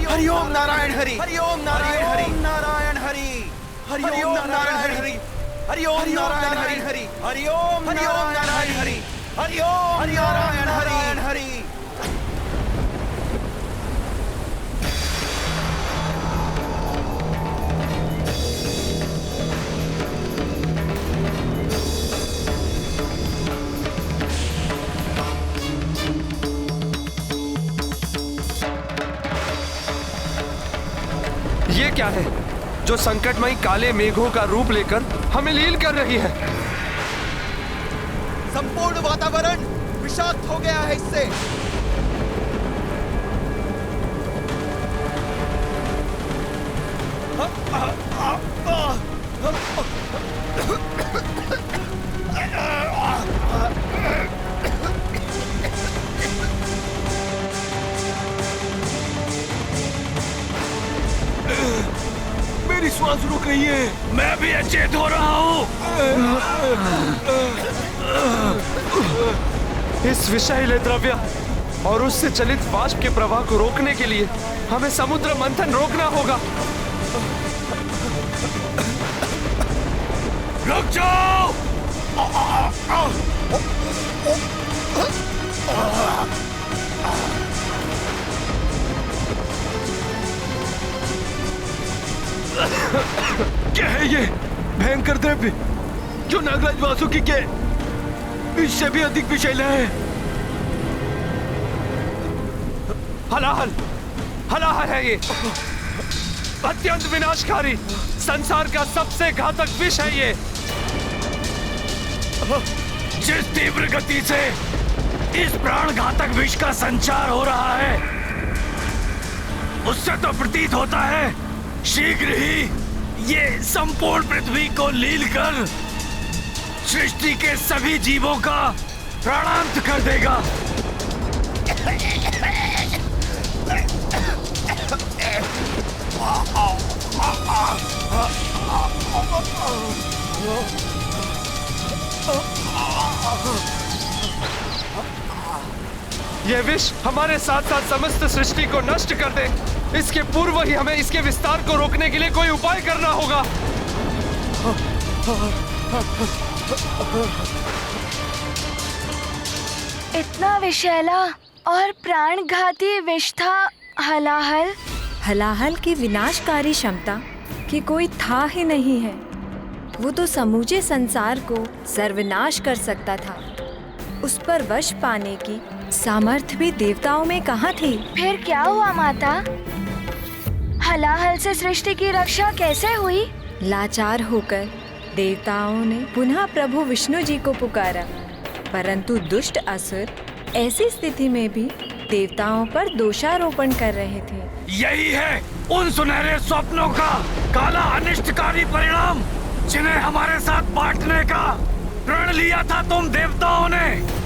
हरिओम नारायण हरि, हरिओम नारायण हरि, हरिओम नारायण हरि, हरिओम नारायण हरि, हरिओम नारायण हरि, हरिओम नारायण हरि। ये क्या है जो संकटमयी काले मेघों का रूप लेकर हमें लील कर रही है? संपूर्ण वातावरण विषाक्त हो गया है इससे। मेरी श्वास रुक रही है। मैं भी अचेत हो रहा हूँ। इस विषैले द्रव्य और उससे चलित वाष्प के प्रवाह को रोकने के लिए हमें समुद्र मंथन रोकना होगा। रुक जाओ। क्या है ये भयंकर द्रव्य जो नागराज वासुकी के इससे भी अधिक विषैला है? हलाहल, हलाहल है ये। अत्यंत विनाशकारी, संसार का सबसे घातक विष है ये। जिस तीव्र गति से इस प्राण घातक विष का संचार हो रहा है, उससे तो प्रतीत होता है शीघ्र ही ये संपूर्ण पृथ्वी को लील कर सृष्टि के सभी जीवों का प्राणांत कर देगा। यह विष हमारे साथ साथ समस्त सृष्टि को नष्ट कर दे, इसके पूर्व ही हमें इसके विस्तार को रोकने के लिए कोई उपाय करना होगा। इतना विषैला और प्राणघाती विष था हलाहल। हलाहल की विनाशकारी क्षमता की कोई था ही नहीं है। वो तो समूचे संसार को सर्वनाश कर सकता था। उस पर वश पाने की सामर्थ्य भी देवताओं में कहाँ थी? फिर क्या हुआ माता? हलाहल से सृष्टि की रक्षा कैसे हुई? लाचार होकर देवताओं ने पुनः प्रभु विष्णु जी को पुकारा, परंतु दुष्ट असुर ऐसी स्थिति में भी देवताओं पर दोषारोपण कर रहे थे। यही है उन सुनहरे स्वप्नों का काला अनिष्टकारी परिणाम, जिन्हें हमारे साथ बांटने का प्रण लिया था तुम देवताओं ने।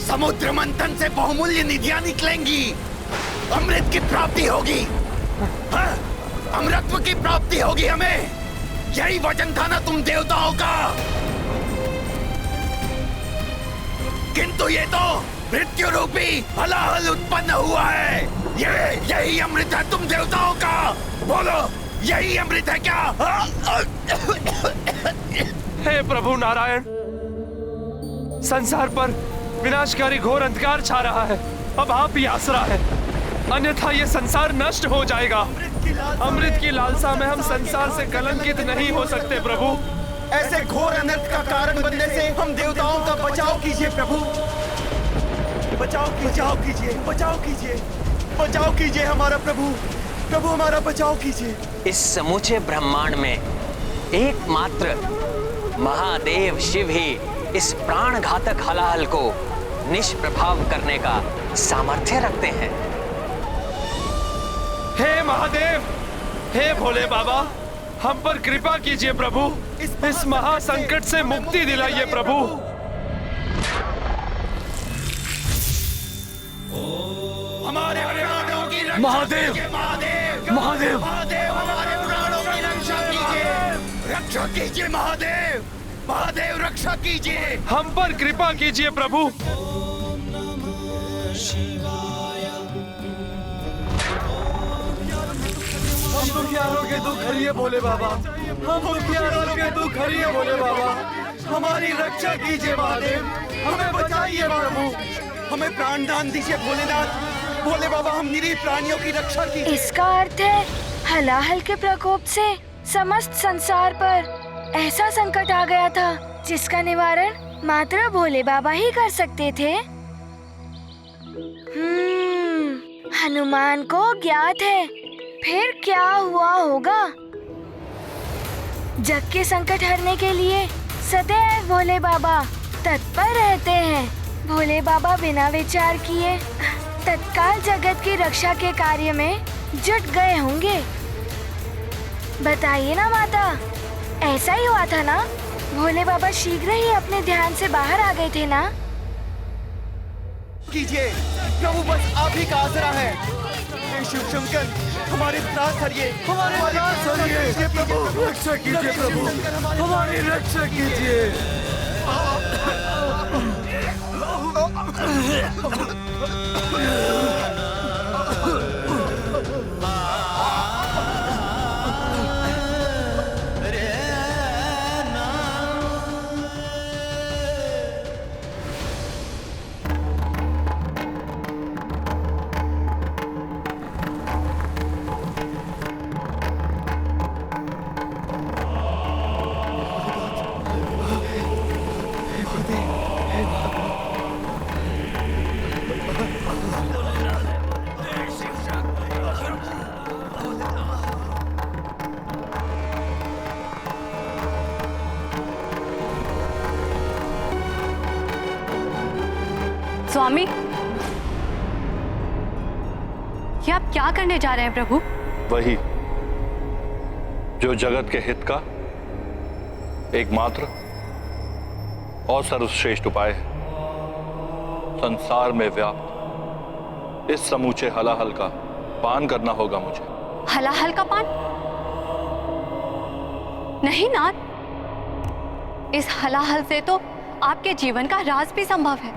समुद्र मंथन से बहुमूल्य निधियां निकलेंगी, अमृत की प्राप्ति होगी, अमृतत्व की प्राप्ति होगी हमें। यही वचन था ना तुम देवताओं का। किंतु ये तो मृत्यु रूपी हलाहल उत्पन्न हुआ है। यही अमृत है तुम देवताओं का। बोलो, यही अमृत है क्या? हे प्रभु नारायण, संसार पर विनाशकारी घोर अंधकार छा रहा है। अब आप ही आसरा है। अन्यथा ये संसार नष्ट हो जाएगा। अमृत की लालसा में हम संसार से कलंकित नहीं हो सकते प्रभु। ऐसे घोर अनर्थ का कारण बनने से हम देवताओं का बचाव कीजिए प्रभु। बचाव कीजिए, बचाव कीजिए, बचाव कीजिए हमारा प्रभु। प्रभु हमारा बचाव कीजिए। इस समूचे ब्रह्मांड में एकमात्र महादेव शिव ही इस प्राण घातक हलाहल को निष्प्रभाव करने का सामर्थ्य रखते हैं। हे महादेव, हे भोले बाबा, हम पर कृपा कीजिए प्रभु। इस महासंकट से मुक्ति दिलाइए प्रभु। हमारे प्राणों की रक्षा महादेव, कीजिए, महादेव, महादेव, महादेव, हमारे प्राणों की रक्षा कीजिए, रक्षा कीजिए महादेव, महादेव रक्षा कीजिए। हम पर कृपा कीजिए प्रभु। हम दुखियारों के दुख हरिए भोले बाबा, हम दुखियारों के दुख हरिए भोले बाबा। हमारी रक्षा कीजिए महादेव, हमें बचाइए प्रभु। हमें प्राण दान दीजिए भोलेनाथ। भोले बाबा, हम निरीह प्राणियों की रक्षा कीजिए। इसका अर्थ है हलाहल के प्रकोप से समस्त संसार पर ऐसा संकट आ गया था जिसका निवारण मात्र भोले बाबा ही कर सकते थे। हनुमान को ज्ञात है फिर क्या हुआ होगा। जग के संकट हरने के लिए सदैव भोले बाबा तत्पर रहते हैं। भोले बाबा बिना विचार किए तत्काल जगत की रक्षा के कार्य में जुट गए होंगे। बताइए ना माता, ऐसा ही हुआ था ना? भोले बाबा शीघ्र ही अपने ध्यान से बाहर आ गए थे ना? कीजिए प्रभु, बस आप ही का आसरा है। हे शिव शंकर, हमारे त्रास हरिए, हमारे त्रास हरिए प्रभु, रक्षा कीजिए प्रभु, हमारी रक्षा कीजिए। स्वामी, ये आप क्या करने जा रहे हैं प्रभु? वही जो जगत के हित का एकमात्र और सर्वश्रेष्ठ उपाय है। संसार में व्याप्त इस समूचे हलाहल का पान करना होगा मुझे। हलाहल का पान? नहीं नाथ, इस हलाहल से तो आपके जीवन का राज भी संभव है।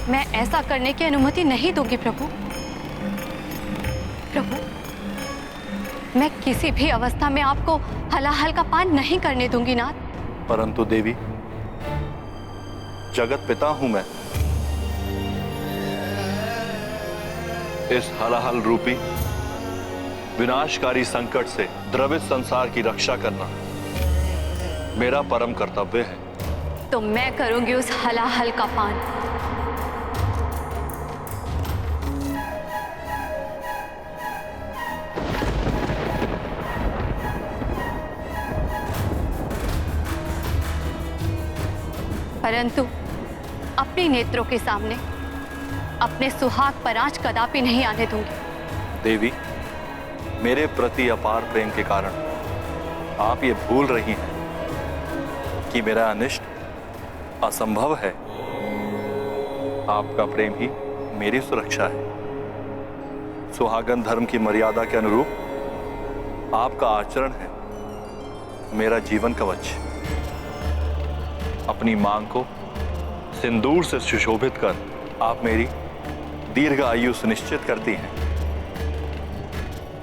मैं ऐसा करने की अनुमति नहीं दूंगी प्रभु। प्रभु, मैं किसी भी अवस्था में आपको हलाहल का पान नहीं करने दूंगी नाथ। परंतु देवी, जगत पिता हूं मैं। इस हलाहल रूपी विनाशकारी संकट से द्रवित संसार की रक्षा करना मेरा परम कर्तव्य है। तो मैं करूंगी उस हलाहल का पान। परंतु अपने नेत्रों के सामने अपने सुहाग पर आंच कदापि नहीं आने दूंगी। देवी, मेरे प्रति अपार प्रेम के कारण आप ये भूल रही हैं कि मेरा अनिष्ट असंभव है। आपका प्रेम ही मेरी सुरक्षा है। सुहागन धर्म की मर्यादा के अनुरूप आपका आचरण है मेरा जीवन कवच। अपनी मांग को सिंदूर से सुशोभित कर आप मेरी दीर्घ आयु सुनिश्चित करती हैं।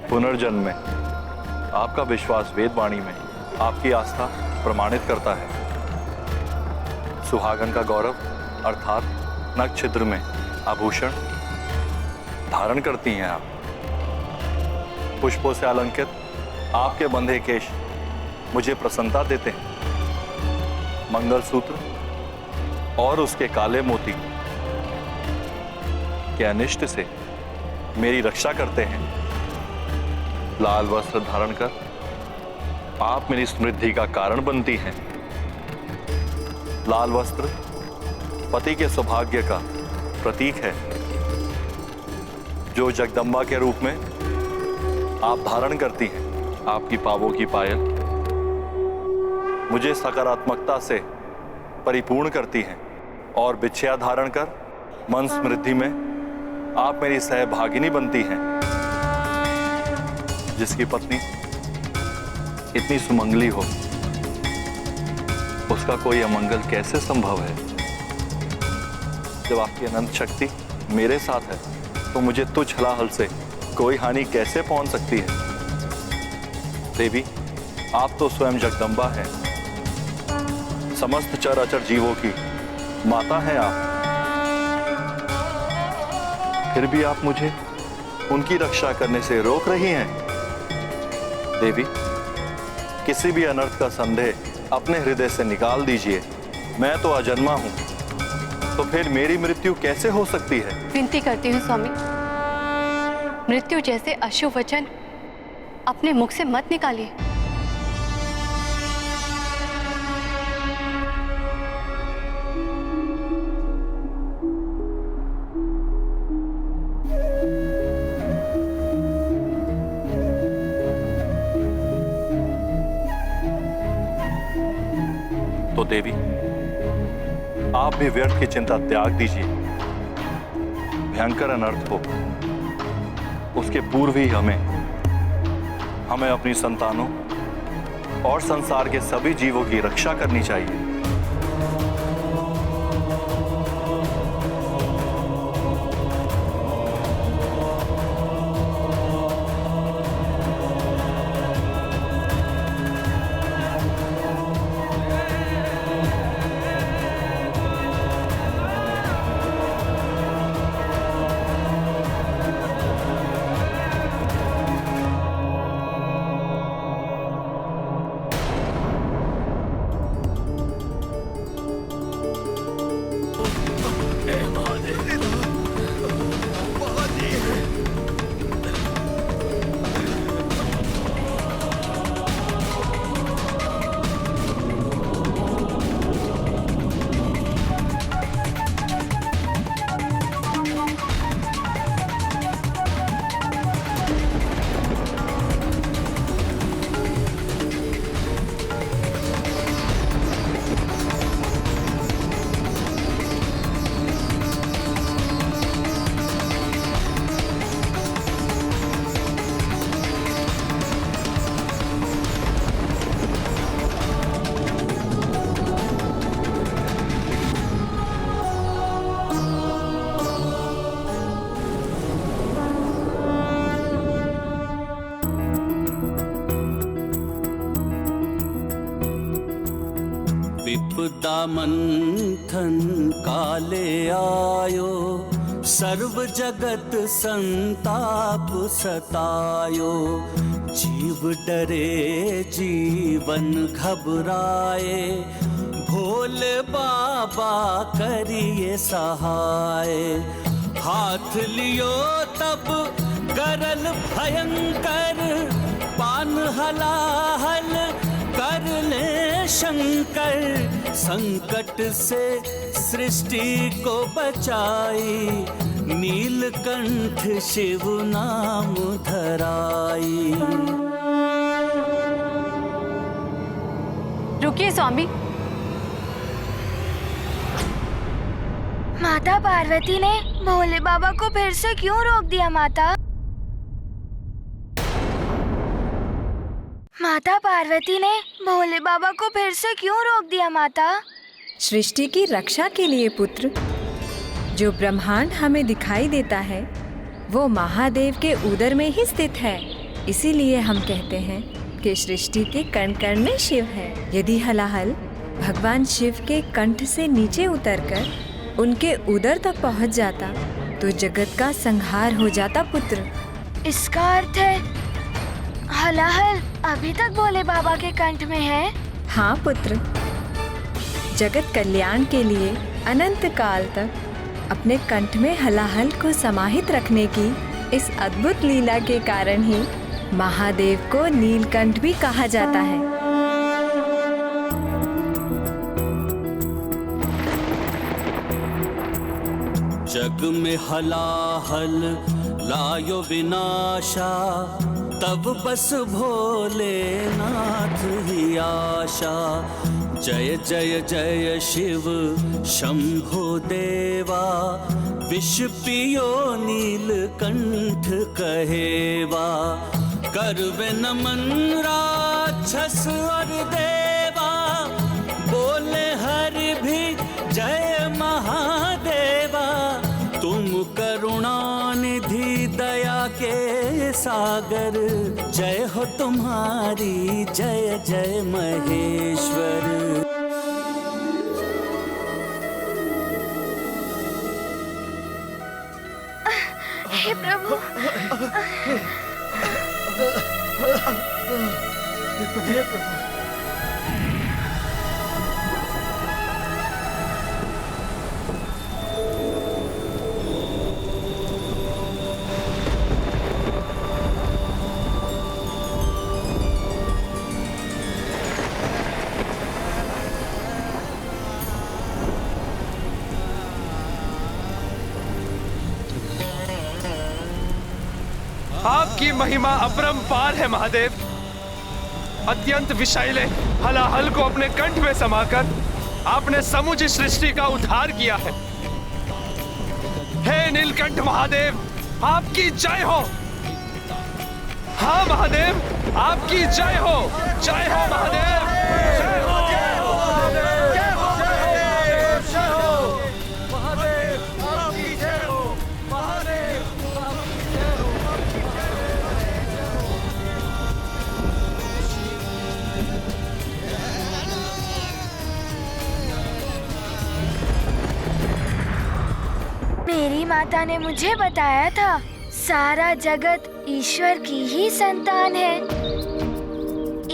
पुनर्जन्म में आपका विश्वास वेदवाणी में आपकी आस्था प्रमाणित करता है। सुहागन का गौरव अर्थात नक्षत्र में आभूषण धारण करती हैं आप। पुष्पों से अलंकृत आपके बंधे केश मुझे प्रसन्नता देते हैं। मंगलसूत्र और उसके काले मोती के अनिष्ट से मेरी रक्षा करते हैं। लाल वस्त्र धारण कर आप मेरी समृद्धि का कारण बनती हैं। लाल वस्त्र पति के सौभाग्य का प्रतीक है, जो जगदम्बा के रूप में आप धारण करती हैं। आपकी पावों की पायल मुझे सकारात्मकता से परिपूर्ण करती हैं और बिछिया धारण कर मन समृद्धि में आप मेरी सहभागिनी बनती हैं। जिसकी पत्नी इतनी सुमंगली हो, उसका कोई अमंगल कैसे संभव है? जब आपकी अनंत शक्ति मेरे साथ है तो मुझे तुझ हलाहल से कोई हानि कैसे पहुंच सकती है? देवी, आप तो स्वयं जगदम्बा हैं। समस्त चराचर जीवों की माता हैं आप। फिर भी आप मुझे उनकी रक्षा करने से रोक रही हैं। देवी, किसी भी अनर्थ का संदेह अपने हृदय से निकाल दीजिए। मैं तो अजन्मा हूं, तो फिर मेरी मृत्यु कैसे हो सकती है? विनती करती हूँ स्वामी, मृत्यु जैसे अशुभ वचन अपने मुख से मत निकालिए। तो देवी, आप भी व्यर्थ की चिंता त्याग दीजिए। भयंकर अनर्थ हो उसके पूर्व ही हमें अपनी संतानों और संसार के सभी जीवों की रक्षा करनी चाहिए। विपदा मंथन काले आयो, सर्व जगत संताप सतायो। जीव डरे जीवन घबराए, भोले बाबा करिए सहाय। हाथ लियो तब गरल भयंकर, पान हलाहल कर ले शंकर। संकट से सृष्टि को बचाई, नीलकंठ शिव नाम धराई। रुकिए स्वामी। माता पार्वती ने भोले बाबा को फिर से क्यों रोक दिया? माता पार्वती ने भोले बाबा को फिर से क्यों रोक दिया? माता, सृष्टि की रक्षा के लिए पुत्र। जो ब्रह्मांड हमें दिखाई देता है वो महादेव के उदर में ही स्थित है। इसीलिए हम कहते हैं कि सृष्टि के कण कण में शिव है। यदि हलाहल भगवान शिव के कंठ से नीचे उतरकर उनके उदर तक पहुंच जाता तो जगत का संहार हो जाता पुत्र। इसका अर्थ है हलाहल अभी तक भोले बाबा के कंठ में है। हाँ पुत्र, जगत कल्याण के लिए अनंत काल तक अपने कंठ में हलाहल को समाहित रखने की इस अद्भुत लीला के कारण ही महादेव को नीलकंठ भी कहा जाता है। जग में हलाहल लायो विनाशा, तब बस भोलेनाथ ही आशा। जय जय जय शिव शंभो देवा, विष पियो नीलकंठ कहेवा। करवे नमन राक्षस और देवा, बोले हरि भी जय महादेवा। तुम करुणा निधि दया के सागर, जय हो तुम्हारी जय जय महेश्वर। हे प्रभु, हे प्रभु। आपकी महिमा अपरंपार है महादेव। अत्यंत विषैले हलाहल को अपने कंठ में समाकर आपने समूची सृष्टि का उद्धार किया है। हे नीलकंठ महादेव, आपकी जय हो। हाँ महादेव, आपकी जय हो। जय हो महादेव, जय हो। मेरी माता ने मुझे बताया था सारा जगत ईश्वर की ही संतान है।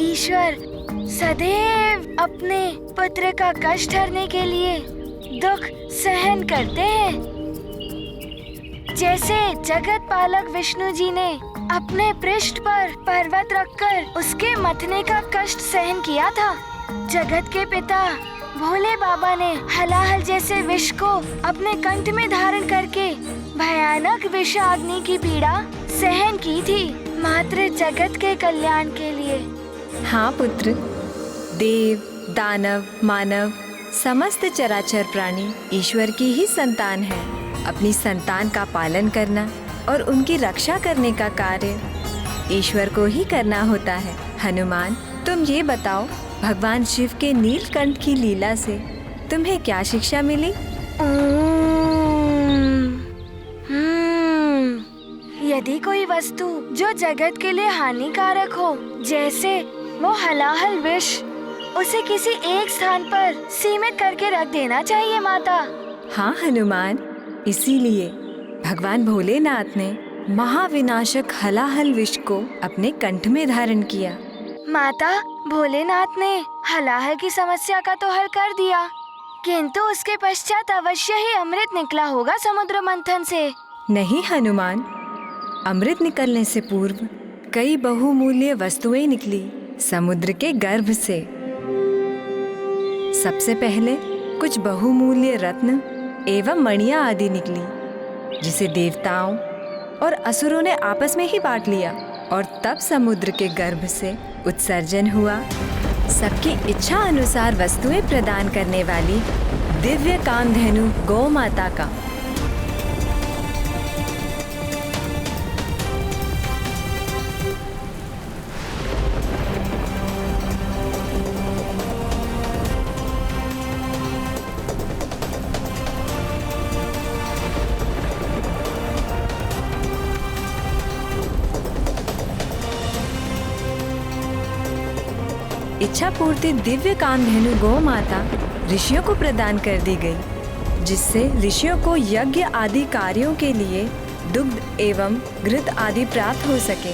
ईश्वर सदैव अपने पुत्र का कष्ट हरने के लिए दुख सहन करते हैं। जैसे जगत पालक विष्णु जी ने अपने पृष्ठ पर पर्वत रखकर उसके मथने का कष्ट सहन किया था, जगत के पिता भोले बाबा ने हलाहल जैसे विष को अपने कंठ में धारण करके भयानक विषाग्नि की पीड़ा सहन की थी, मात्र जगत के कल्याण के लिए। हाँ पुत्र, देव, दानव, मानव, समस्त चराचर प्राणी ईश्वर की ही संतान है। अपनी संतान का पालन करना और उनकी रक्षा करने का कार्य ईश्वर को ही करना होता है। हनुमान, तुम ये बताओ, भगवान शिव के नीलकंठ की लीला से तुम्हें क्या शिक्षा मिली? यदि कोई वस्तु जो जगत के लिए हानिकारक हो, जैसे वो हलाहल विष, उसे किसी एक स्थान पर सीमित करके रख देना चाहिए माता। हाँ हनुमान, इसीलिए भगवान भोलेनाथ ने महाविनाशक हलाहल विष को अपने कंठ में धारण किया। माता, भोलेनाथ ने हलाहल की समस्या का तो हल कर दिया, किंतु उसके पश्चात अवश्य ही अमृत निकला होगा समुद्र मंथन से। नहीं हनुमान, अमृत निकलने से पूर्व कई बहुमूल्य वस्तुएं निकली समुद्र के गर्भ से। सबसे पहले कुछ बहुमूल्य रत्न एवं मणियां आदि निकली, जिसे देवताओं और असुरों ने आपस में ही बांट लिया और तब समुद्र के गर्भ से उत्सर्जन हुआ सबकी इच्छा अनुसार वस्तुएं प्रदान करने वाली दिव्य कामधेनु गौ माता का। इच्छा पूर्ति दिव्य कामधेनु गौ माता ऋषियों को प्रदान कर दी गई, जिससे ऋषियों को यज्ञ आदि कार्यों के लिए दुग्ध एवं घृत आदि प्राप्त हो सके।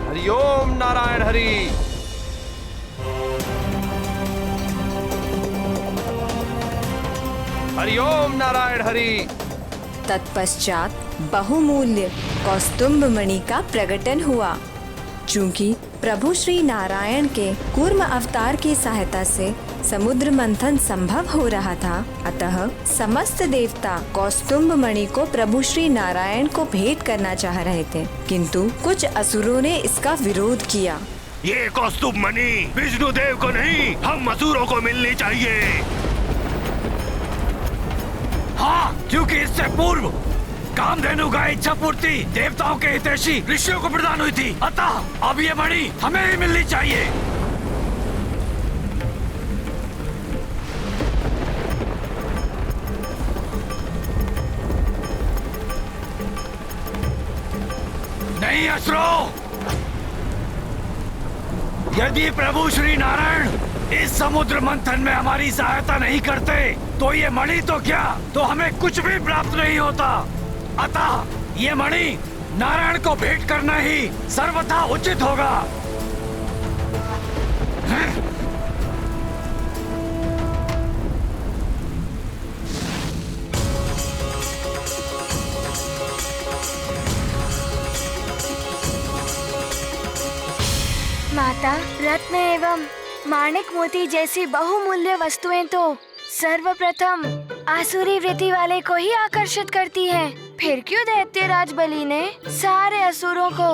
हरि ओम नारायण हरि। हरि ओम नारायण हरि। तत्पश्चात बहुमूल्य कौस्तुभ मणि का प्रकटन हुआ। चूंकि प्रभु श्री नारायण के कूर्म अवतार की सहायता से समुद्र मंथन संभव हो रहा था, अतः समस्त देवता कौस्तुभ मणि को प्रभु श्री नारायण को भेंट करना चाह रहे थे, किंतु कुछ असुरों ने इसका विरोध किया। ये कौस्तुभ मणि विष्णु देव को नहीं, हम असुरों को मिलनी चाहिए। हाँ, क्योंकि इससे पूर्व कामधेनु का इच्छा पूर्ति देवताओं के हितैषी ऋषियों को प्रदान हुई थी, अतः अब ये मणि हमें ही मिलनी चाहिए। नहीं असुरों, यदि प्रभु श्री नारायण इस समुद्र मंथन में हमारी सहायता नहीं करते तो ये मणि तो क्या, तो हमें कुछ भी प्राप्त नहीं होता। अतः ये मणि नारायण को भेंट करना ही सर्वथा उचित होगा। माता, रत्न एवं माणिक मोती जैसी बहुमूल्य वस्तुएं तो सर्वप्रथम आसुरी वृत्ति वाले को ही आकर्षित करती हैं। फिर क्यों दैत्यराज बलि ने सारे असुरों को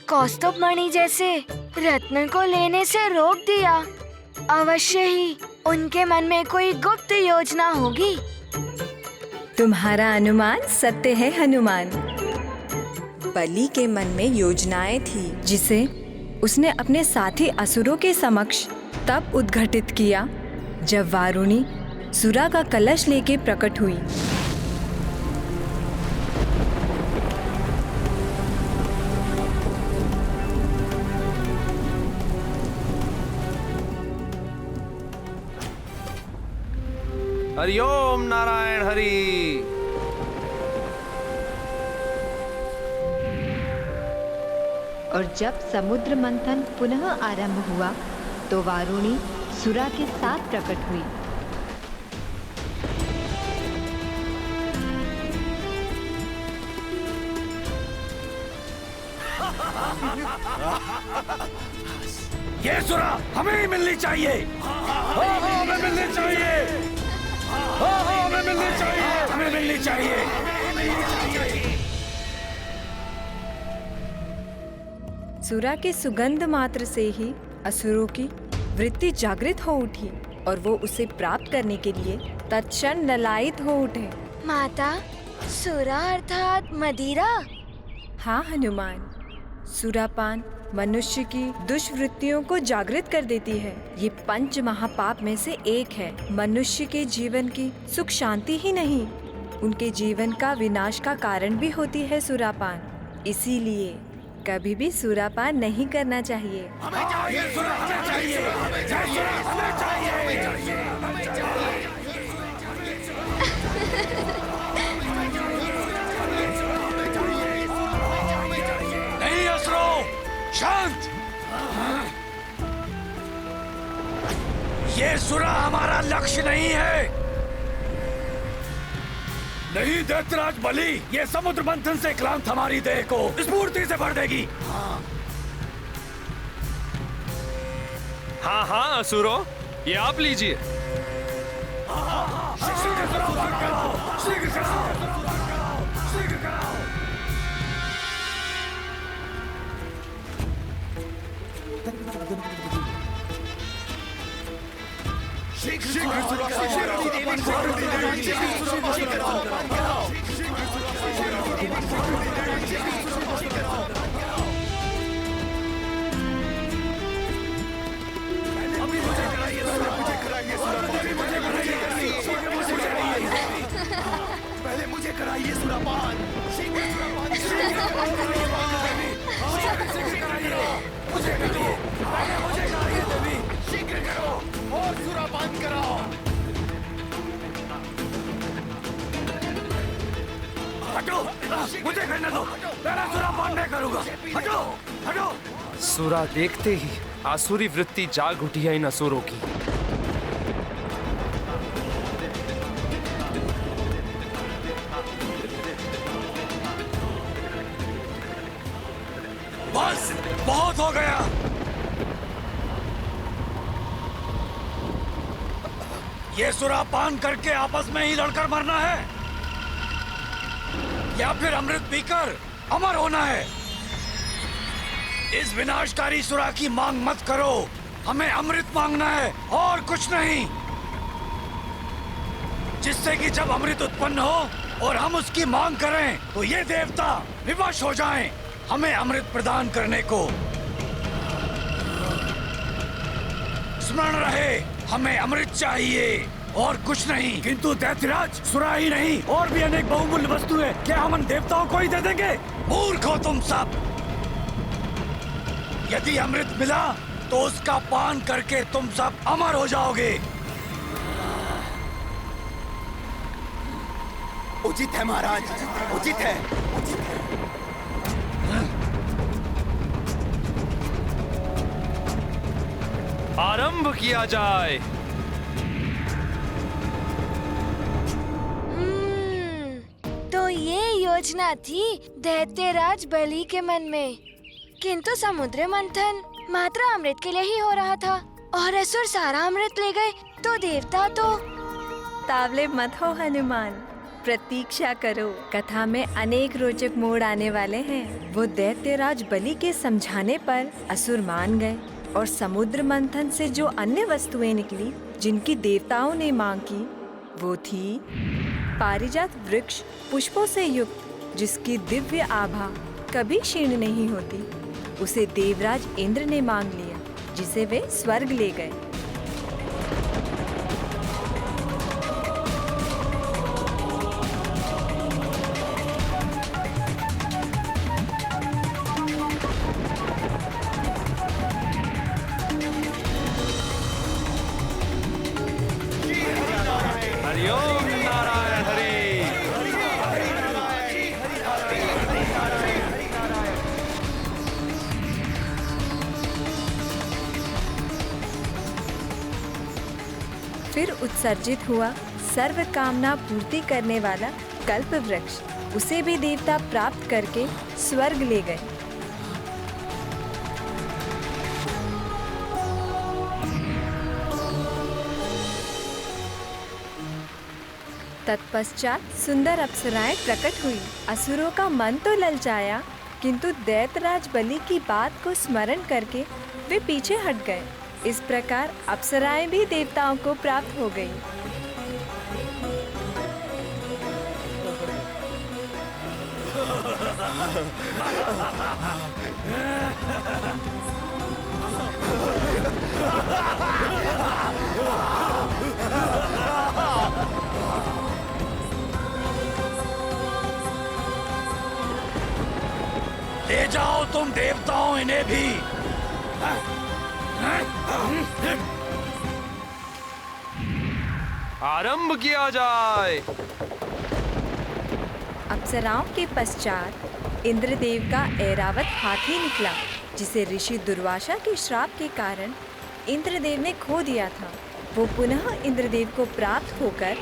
कौस्तुभ मणि जैसे रत्न को लेने से रोक दिया? अवश्य ही उनके मन में कोई गुप्त योजना होगी। तुम्हारा अनुमान सत्य है हनुमान। बलि के मन में योजनाएं थी, जिसे उसने अपने साथी असुरों के समक्ष तब उद्घटित किया जब वारुणी सुरा का कलश लेके प्रकट हुई। हरि ओम नारायण हरि। और जब समुद्र मंथन पुनः आरंभ हुआ तो वारुणी सुरा के साथ प्रकट हुई। ये सुरा हमें ही मिलनी चाहिए। हमें मिलनी चाहिए। हमें मिलनी चाहिए। हमें मिलनी चाहिए। सुरा के सुगंध मात्र से ही असुरों की वृत्ति जागृत हो उठी और वो उसे प्राप्त करने के लिए तत्क्षण ललायित हो उठे। माता, सुरा अर्थात मदिरा? हाँ हनुमान, सुरापान मनुष्य की दुष्वृत्तियों को जागृत कर देती है। ये पंच महापाप में से एक है। मनुष्य के जीवन की सुख शांति ही नहीं, उनके जीवन का विनाश का कारण भी होती है सुरापान। इसीलिए कभी भी सुरापान नहीं करना चाहिए। हमें चाहिए सुरा, हमें चाहिए। हमें चाहिए, हमें चाहिए। नहीं असुरों, शांत। ये सुरा हमारा लक्ष्य नहीं है। नहीं दैत्यराज बलि, ये समुद्र मंथन से क्लांत हमारी देह को स्फूर्ति से भर देगी। हाँ हाँ असुरों, ये आप लीजिए। पहले मुझे कराइए सुरापान। मुझे करने दो, मेरा सुरापान नहीं करूंगा। हटो, हटो। सुरा देखते ही आसुरी वृत्ति जाग उठी है इन असुरों की। बस, बहुत हो गया। ये सुरापान करके आपस में ही लड़कर मरना है या फिर अमृत पीकर अमर होना है? इस विनाशकारी सुरा की मांग मत करो, हमें अमृत मांगना है और कुछ नहीं, जिससे कि जब अमृत उत्पन्न हो और हम उसकी मांग करें तो ये देवता विवश हो जाएं हमें अमृत प्रदान करने को। स्मरण रहे, हमें अमृत चाहिए और कुछ नहीं। किंतु दैत्यराज, सुरा ही नहीं और भी अनेक बहुमूल्य वस्तुएं क्या हम उन देवताओं को ही दे देंगे? मूर्ख हो तुम सब। यदि अमृत मिला तो उसका पान करके तुम सब अमर हो जाओगे। उचित है महाराज, उचित है, उचित है। आरंभ किया जाए। तो ये योजना थी दैत्यराज बलि के मन में, किंतु समुद्र मंथन मात्र अमृत के लिए ही हो रहा था और असुर सारा अमृत ले गए तो देवता तो। तावले मत हो हनुमान, प्रतीक्षा करो, कथा में अनेक रोचक मोड़ आने वाले हैं। वो दैत्यराज बलि के समझाने पर असुर मान गए और समुद्र मंथन से जो अन्य वस्तुएं निकली जिनकी देवताओं ने मांग की, वो थी पारिजात वृक्ष पुष्पों से युक्त, जिसकी दिव्य आभा कभी क्षीण नहीं होती। उसे देवराज इंद्र ने मांग लिया, जिसे वे स्वर्ग ले गए। हरिओम नारायण हरि। फिर उत्सर्जित हुआ सर्व कामना पूर्ति करने वाला कल्प वृक्ष। उसे भी देवता प्राप्त करके स्वर्ग ले गए। तत्पश्चात सुंदर अप्सराएं प्रकट हुई। असुरों का मन तो ललचाया, किंतु दैत्यराज बलि की बात को स्मरण करके वे पीछे हट गए। इस प्रकार अप्सराएं भी देवताओं को प्राप्त हो गईं। ले जाओ तुम देवताओं इन्हें भी। आरंभ किया जाए। अप्सराओं के पश्चात इंद्रदेव का ऐरावत हाथी निकला, जिसे ऋषि दुर्वासा के श्राप के कारण इंद्रदेव ने खो दिया था। वो पुनः इंद्रदेव को प्राप्त होकर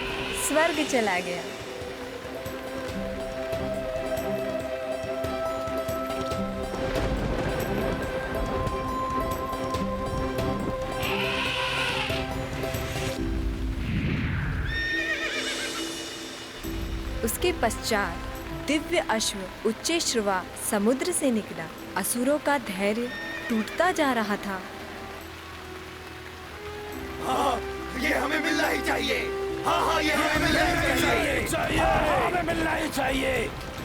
स्वर्ग चला गया। उसके पश्चात दिव्य अश्व उच्चे श्रवा समुद्र से निकला। असुरों का धैर्य टूटता जा रहा था। हाँ, ये हमें मिलना ही चाहिए। हाँ हाँ, ये हमें मिलना ही चाहिए। हमें मिलना ही चाहिए।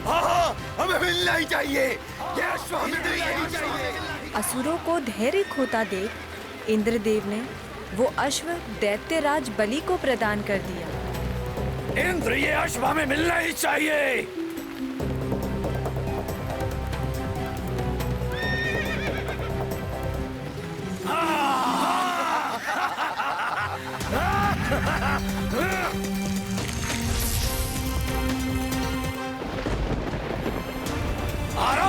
हाँ हाँ, हमें मिलना ही चाहिए। ये अश्व हमें मिलना ही चाहिए। असुरों को धैर्य खोता देख इंद्रदेव ने वो अश्व दैत्यराज बलि को प्रदान कर दिया। इंद्र, ये अश्व हमें मिलना ही चाहिए।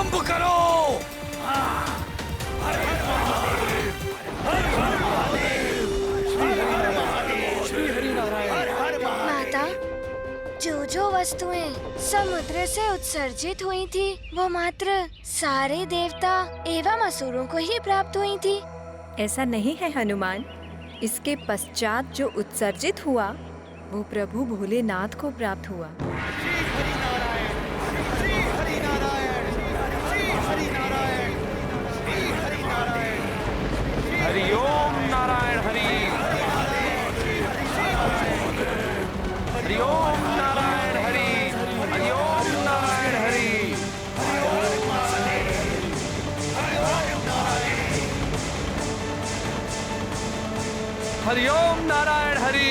आरंभ करो। माता, जो वस्तुएं समुद्र से उत्सर्जित हुई थी वो मात्र सारे देवता एवं असुरों को ही प्राप्त हुई थी। ऐसा नहीं है हनुमान। इसके पश्चात जो उत्सर्जित हुआ वो प्रभु भोलेनाथ को प्राप्त हुआ। हरि ओम नारायण हरि। हरि ओम नारायण हरि। हरि ओम नारायण हरि। हरि ओम नारायण हरि।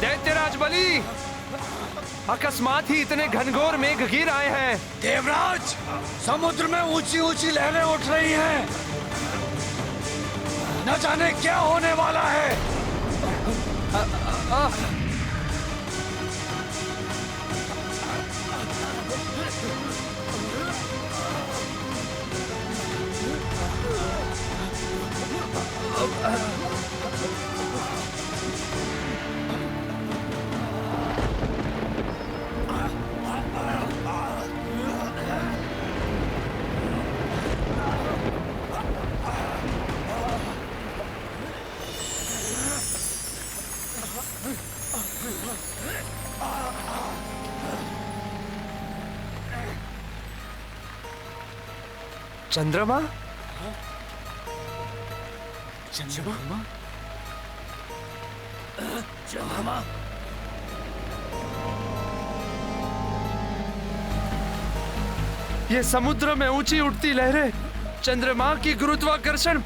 दैत्यराज बलि, अकस्मात ही इतने घनघोर मेघ गिर आए हैं। देवराज, समुद्र में ऊंची ऊंची लहरें उठ रही हैं। न जाने क्या होने वाला है। चंद्रमा? चंद्रमा? चंद्रमा? ये समुद्र में ऊंची उठती लहरें चंद्रमा की गुरुत्वाकर्षण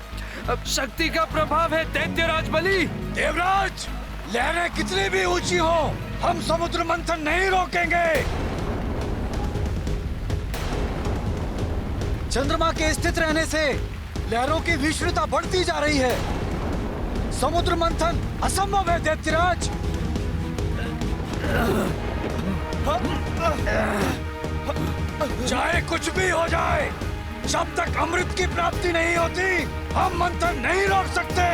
शक्ति का प्रभाव है दैत्यराज बलि। देवराज, लहरें कितनी भी ऊंची हो, हम समुद्र मंथन नहीं रोकेंगे। चंद्रमा के स्थित रहने से लहरों की भीषणता बढ़ती जा रही है। समुद्र मंथन असंभव है दैत्यराज। चाहे कुछ भी हो जाए, जब तक अमृत की प्राप्ति नहीं होती हम मंथन नहीं रोक सकते।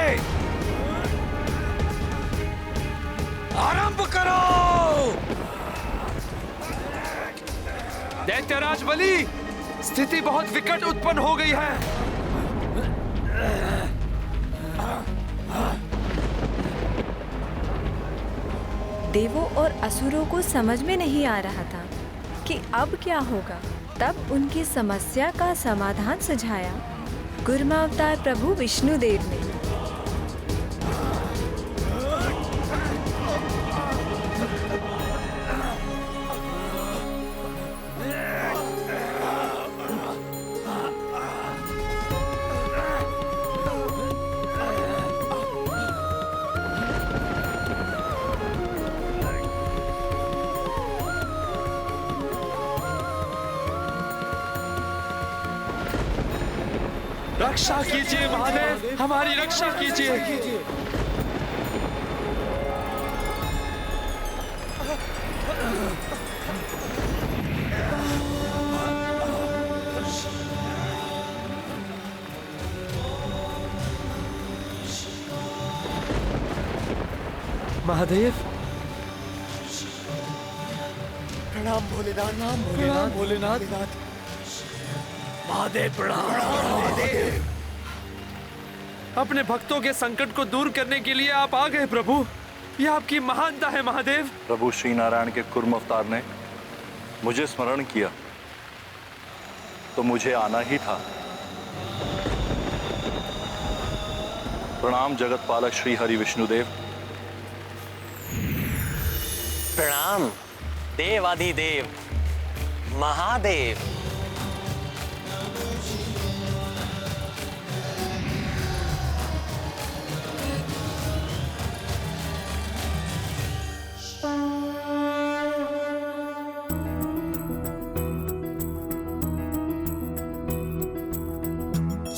आरंभ करो। दैत्यराज बलि, स्थिति बहुत विकट उत्पन्न हो गई है। देवों और असुरों को समझ में नहीं आ रहा था कि अब क्या होगा। तब उनकी समस्या का समाधान सुझाया कूर्मावतार प्रभु विष्णुदेव ने। रक्षा कीजिए महादेव, हमारी रक्षा कीजिए। महादेव, प्रणाम भोलेनाथ। प्रणाम भोलेनाथ। महादेव प्रणाम। अपने भक्तों के संकट को दूर करने के लिए आप आ गए प्रभु। यह आपकी महानता है महादेव। प्रभु श्री नारायण के कूर्म अवतार ने मुझे स्मरण किया तो मुझे आना ही था। प्रणाम जगत पालक श्री हरि विष्णुदेव। प्रणाम देवाधिदेव महादेव।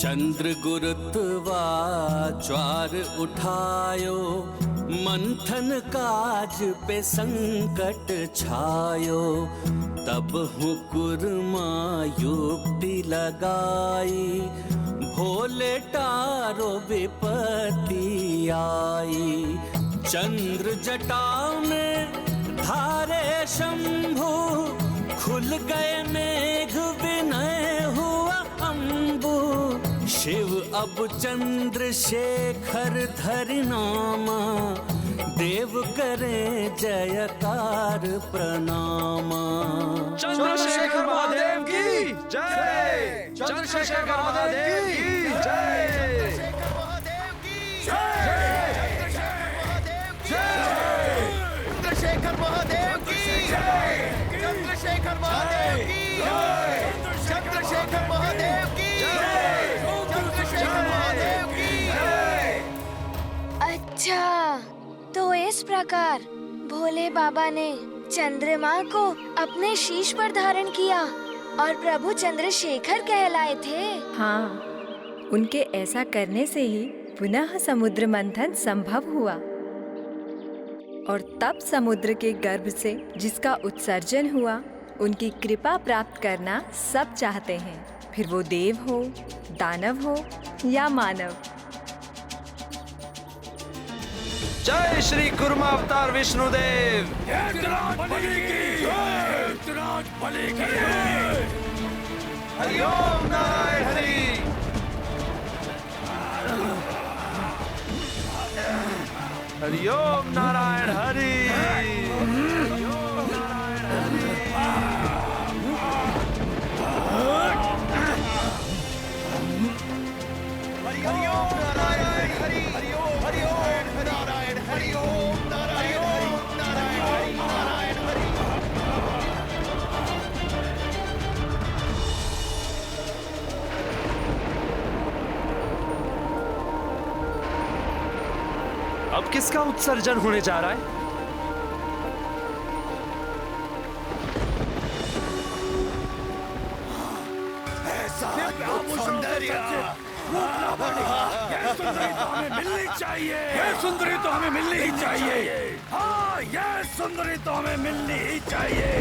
चंद्र गुरुत्वा ज्वार उठायो, मंथन काज पे संकट छायो। तब हुकुरमा युक्ति लगाई, भोले टारो विपत्ति आई। चंद्र जटा में धारे शंभु, खुल गए मेघ विनय हुआ अम्बु। शिव अब चंद्रशेखर धरि नामा, देव करे जयकार प्रणामा। चंद्रशेखर महादेव की जय, चंद्रशेखर महादेव की जय, चंद्रशेखर महादेव की जय, चंद्रशेखर महादेव की जय, चंद्रशेखर महादेव की जय, चंद्रशेखर महादेव की जय। अच्छा, तो इस प्रकार भोले बाबा ने चंद्रमा को अपने शीश पर धारण किया और प्रभु चंद्रशेखर कहलाए थे। हाँ, उनके ऐसा करने से ही पुनः समुद्र मंथन संभव हुआ और तब समुद्र के गर्भ से जिसका उत्सर्जन हुआ, उनकी कृपा प्राप्त करना सब चाहते हैं, फिर वो देव हो, दानव हो या मानव। जय श्री कुर्मा अवतार विष्णुदेव। हरि ओम नारायण हरि। हरि ओम नारायण हरि। हरि ओम नारायण हरि, हरि ओम नारायण हरि, ओम नारायण हरि, नारायण हरि, नारायण हरि। अब किसका उत्सर्जन होने जा रहा है? ये सुंदरी तो हमें मिलनी चाहिए, ये सुंदरी तो हमें मिलनी ही चाहिए। हाँ, ये सुंदरी तो हमें मिलनी ही चाहिए।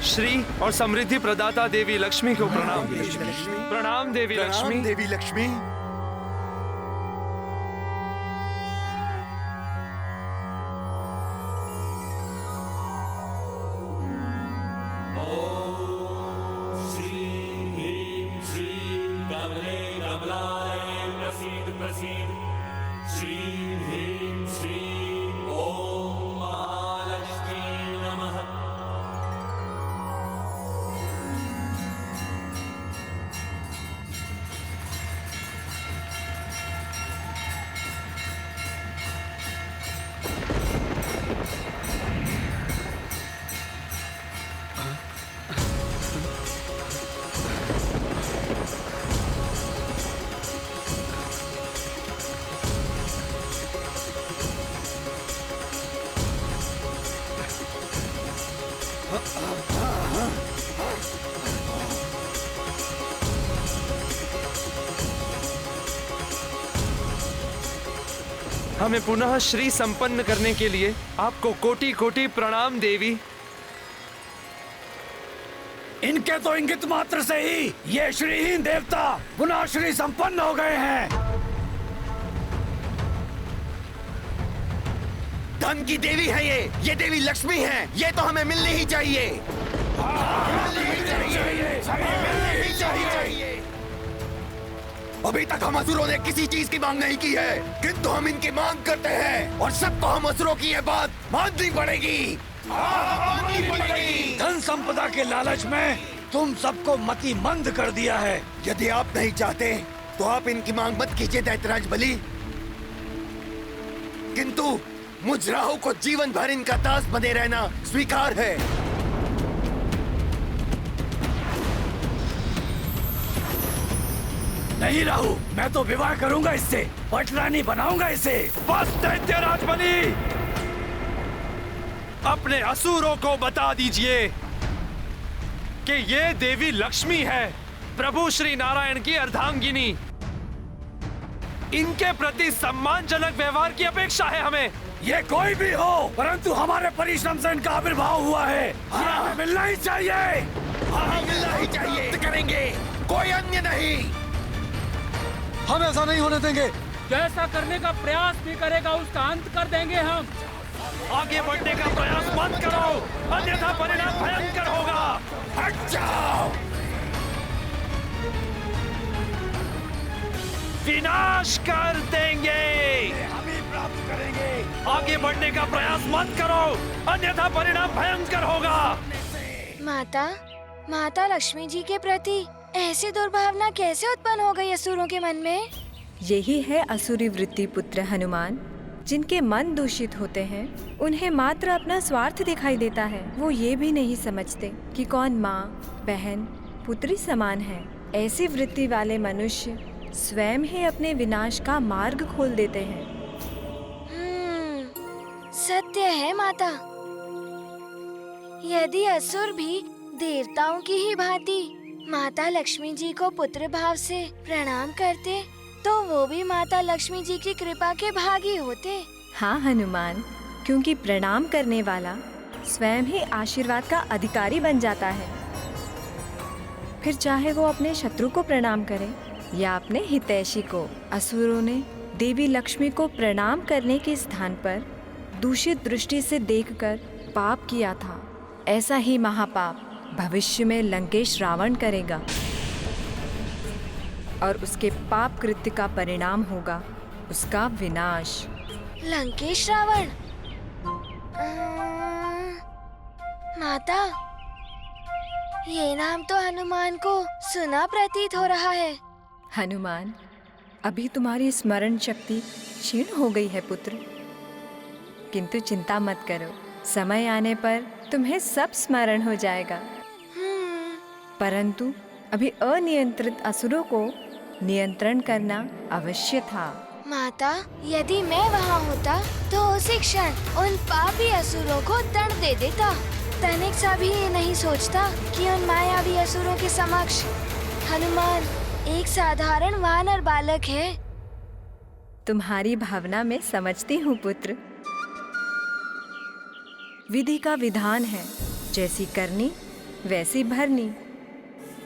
श्री और समृद्धि प्रदाता देवी लक्ष्मी को प्रणाम। प्रणाम देवी लक्ष्मी। देवी लक्ष्मी। हमें पुनः श्री संपन्न करने के लिए आपको कोटि कोटि प्रणाम देवी। इनके तो इंगित मात्र से ही ये श्रीहीन देवता पुनः श्री संपन्न हो गए हैं। धन की देवी है ये देवी लक्ष्मी है, ये तो हमें मिलनी ही चाहिए। मिलनी ही चाहिए। अभी तक हम असुरों ने किसी चीज की मांग नहीं की है, किंतु हम इनकी मांग करते हैं और सबको हम असुरों की ये बात माननी पड़ेगी। धन संपदा के लालच में तुम सबको मति मंद कर दिया है। यदि आप नहीं चाहते तो आप इनकी मांग मत कीजिए दैत्यराज बलि, किंतु मुझ राहु को जीवन भर इनका दास बने रहना स्वीकार है। नहीं राहु, मैं तो विवाह करूंगा इससे, पटरानी बनाऊंगा इसे। बस दैत्यराज बलि, अपने असुरों को बता दीजिए कि ये देवी लक्ष्मी है, प्रभु श्री नारायण की अर्धांगिनी। इनके प्रति सम्मानजनक व्यवहार की अपेक्षा है हमें। ये कोई भी हो, परंतु हमारे परिश्रम से इनका आविर्भाव हुआ है। हमें मिलना ही चाहिए। मिलना ही चाहिए, करेंगे, कोई अन्य नहीं। हम ऐसा नहीं होने देंगे। जैसा करने का प्रयास भी करेगा उसका अंत कर देंगे हम। आगे बढ़ने का प्रयास मत करो, अन्यथा परिणाम भयंकर होगा। हट जाओ। विनाश कर देंगे, हम ही प्राप्त करेंगे। आगे बढ़ने का प्रयास मत करो, अन्यथा परिणाम भयंकर होगा। माता लक्ष्मी जी के प्रति ऐसी दुर्भावना कैसे उत्पन्न हो गई असुरों के मन में? यही है असुरी वृत्ति पुत्र हनुमान। जिनके मन दूषित होते हैं उन्हें मात्र अपना स्वार्थ दिखाई देता है। वो ये भी नहीं समझते कि कौन माँ, बहन, पुत्री समान है। ऐसी वृत्ति वाले मनुष्य स्वयं ही अपने विनाश का मार्ग खोल देते हैं। सत्य है माता। यदि असुर भी देवताओं की ही भांति माता लक्ष्मी जी को पुत्र भाव से प्रणाम करते तो वो भी माता लक्ष्मी जी की कृपा के भागी होते। हाँ हनुमान, क्योंकि प्रणाम करने वाला स्वयं ही आशीर्वाद का अधिकारी बन जाता है। फिर चाहे वो अपने शत्रु को प्रणाम करे या अपने हितैषी को। असुरों ने देवी लक्ष्मी को प्रणाम करने के स्थान पर दूषित दृष्टि से देखकर पाप किया था। ऐसा ही महापाप भविष्य में लंकेश रावण करेगा और उसके पाप कृत्य का परिणाम होगा उसका विनाश। लंकेश रावण? माता, ये नाम तो हनुमान को सुना प्रतीत हो रहा है। हनुमान, अभी तुम्हारी स्मरण शक्ति क्षीण हो गई है पुत्र, किंतु चिंता मत करो, समय आने पर तुम्हें सब स्मरण हो जाएगा। परंतु अभी अनियंत्रित असुरों को नियंत्रण करना अवश्य था। माता, यदि मैं वहाँ होता तो उसी क्षण उन पापी असुरों को दंड दे देता। तनिक सा भी ये नहीं सोचता कि उन मायावी असुरों के समक्ष हनुमान एक साधारण वानर बालक है। तुम्हारी भावना में समझती हूँ पुत्र। विधि का विधान है, जैसी करनी वैसी भरनी।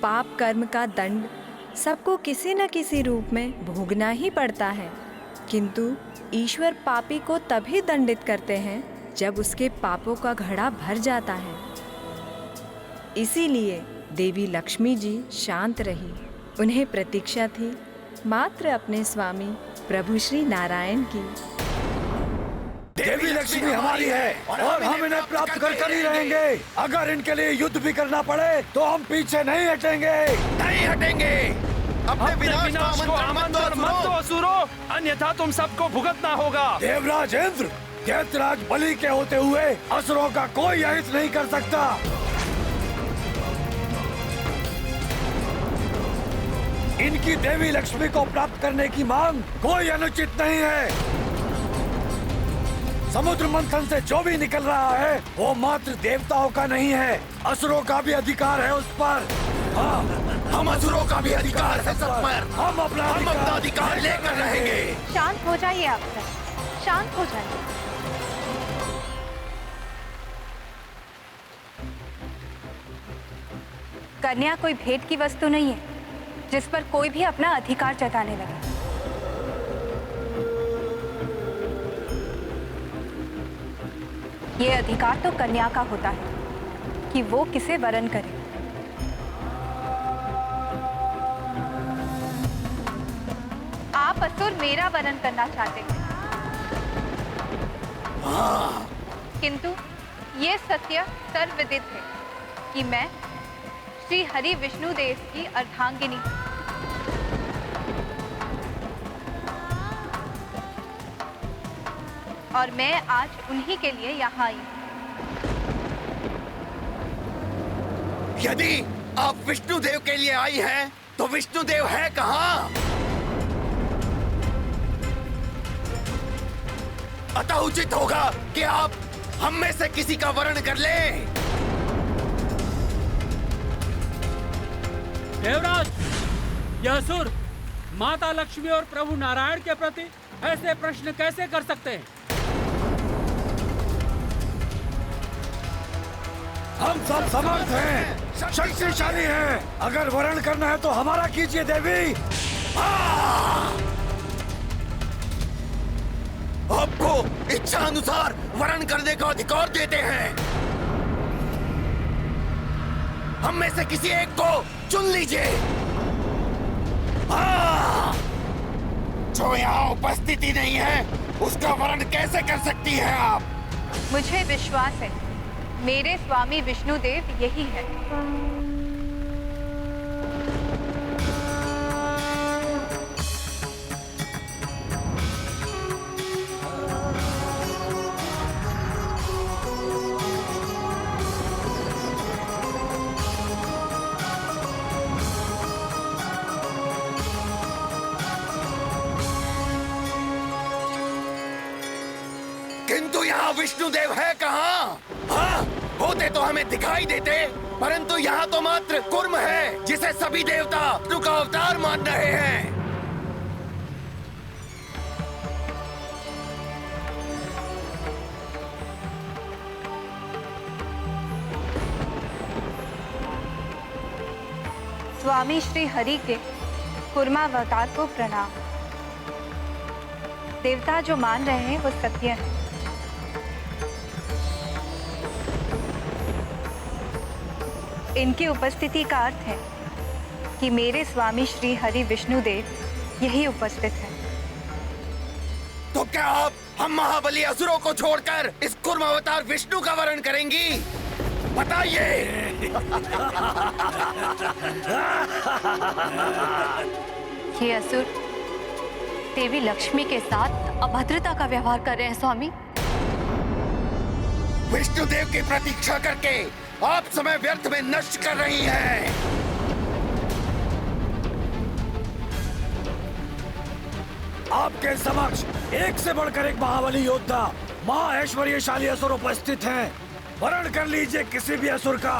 पाप कर्म का दंड सबको किसी न किसी रूप में भोगना ही पड़ता है, किंतु ईश्वर पापी को तभी दंडित करते हैं जब उसके पापों का घड़ा भर जाता है। इसीलिए देवी लक्ष्मी जी शांत रही। उन्हें प्रतीक्षा थी मात्र अपने स्वामी प्रभु श्री नारायण की। देवी लक्ष्मी हमारी है और हम इन्हें प्राप्त कर ही रहेंगे। अगर इनके लिए युद्ध भी करना पड़े तो हम पीछे नहीं हटेंगे। नहीं हटेंगे। अपने विनाश को आमंत्रण मत दो असुरों, अन्यथा तुम सबको भुगतना होगा। देवराज इंद्र, दैत्यराज बलि के होते हुए असुरों का कोई अहित नहीं कर सकता। इनकी देवी लक्ष्मी को प्राप्त करने की मांग कोई अनुचित नहीं है। समुद्र मंथन से जो भी निकल रहा है वो मात्र देवताओं का नहीं है, असुरों का भी अधिकार है उस पर। हाँ, हम असुरों का भी अधिकार है सब पर। हम अपना अधिकार लेकर रहेंगे। शांत हो जाइए आप सब, शांत हो जाइए। कन्या कोई भेंट की वस्तु नहीं है जिस पर कोई भी अपना अधिकार जताने लगे। ये अधिकार तो कन्या का होता है कि वो किसे वरण करे। आप असुर मेरा वरण करना चाहते हैं, किंतु ये सत्य सर्वविदित है कि मैं श्री हरि विष्णु देव की अर्धांगिनी और मैं आज उन्हीं के लिए यहाँ आई। यदि आप विष्णु देव के लिए आई हैं, तो विष्णुदेव है कहाँ? अतः उचित होगा कि आप हम में से किसी का वर्ण कर लें। देवराज, यह असुर माता लक्ष्मी और प्रभु नारायण के प्रति ऐसे प्रश्न कैसे कर सकते हैं? हम सब समर्थ हैं, शक्तिशाली हैं। अगर वर्ण करना है तो हमारा कीजिए देवी। आपको इच्छा अनुसार वर्ण करने का अधिकार देते हैं। हम में से किसी एक को चुन लीजिए। जो यहाँ उपस्थिति नहीं है उसका वर्ण कैसे कर सकती है आप? मुझे विश्वास है मेरे स्वामी विष्णुदेव यही है। किंतु यहाँ विष्णुदेव है कहाँ? हाँ, होते तो हमें दिखाई देते, परंतु यहाँ तो मात्र कुर्म है जिसे सभी देवता विष्णु का अवतार मान रहे हैं। स्वामी श्री हरि के कुर्मावतार को प्रणाम। देवता जो मान रहे हैं वो सत्य है। इनकी उपस्थिति का अर्थ है कि मेरे स्वामी श्री हरि विष्णुदेव यही उपस्थित है। तो क्या आप हम महाबली असुरों को छोड़कर इस कुर्म अवतार विष्णु का वर्ण करेंगी? बताइए। ये असुर देवी लक्ष्मी के साथ अभद्रता का व्यवहार कर रहे हैं स्वामी। विष्णुदेव की प्रतीक्षा करके आप समय व्यर्थ में नष्ट कर रही हैं। आपके समक्ष एक से बढ़कर एक महाबली योद्धा महा ऐश्वर्यशाली असुर उपस्थित हैं। वर्ण कर लीजिए किसी भी असुर का।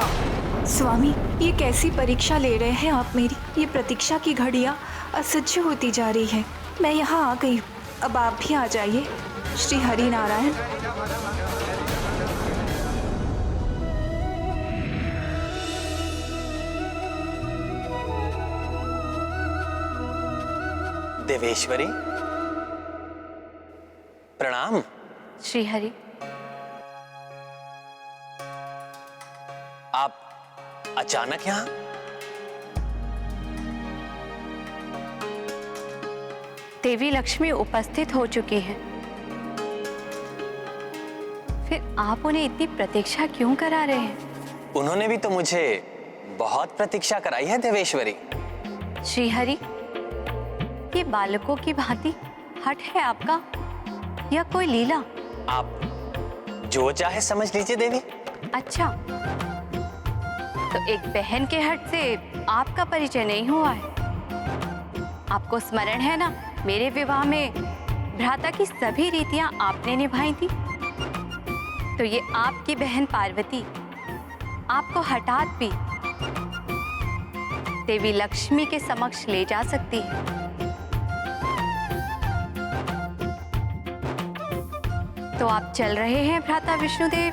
स्वामी, ये कैसी परीक्षा ले रहे हैं आप मेरी? ये प्रतीक्षा की घड़ियां असह्य होती जा रही है। मैं यहाँ आ गई हूँ, अब आप भी आ जाइए। श्री हरि नारायण। देवेश्वरी प्रणाम। श्री हरि, आप अचानक यहाँ? देवी लक्ष्मी उपस्थित हो चुकी हैं। फिर आप उन्हें इतनी प्रतीक्षा क्यों करा रहे हैं? उन्होंने भी तो मुझे बहुत प्रतीक्षा कराई है देवेश्वरी। श्री हरि, ये बालकों की भांति हट है आपका या कोई लीला? आप जो चाहे समझ लीजिए देवी। अच्छा, तो एक बहन के हट से आपका परिचय नहीं हुआ है? आपको स्मरण है ना, मेरे विवाह में भ्राता की सभी रीतियां आपने निभाई थी। तो ये आपकी बहन पार्वती आपको हठात भी देवी लक्ष्मी के समक्ष ले जा सकती है। तो आप चल रहे हैं भ्राता विष्णुदेव,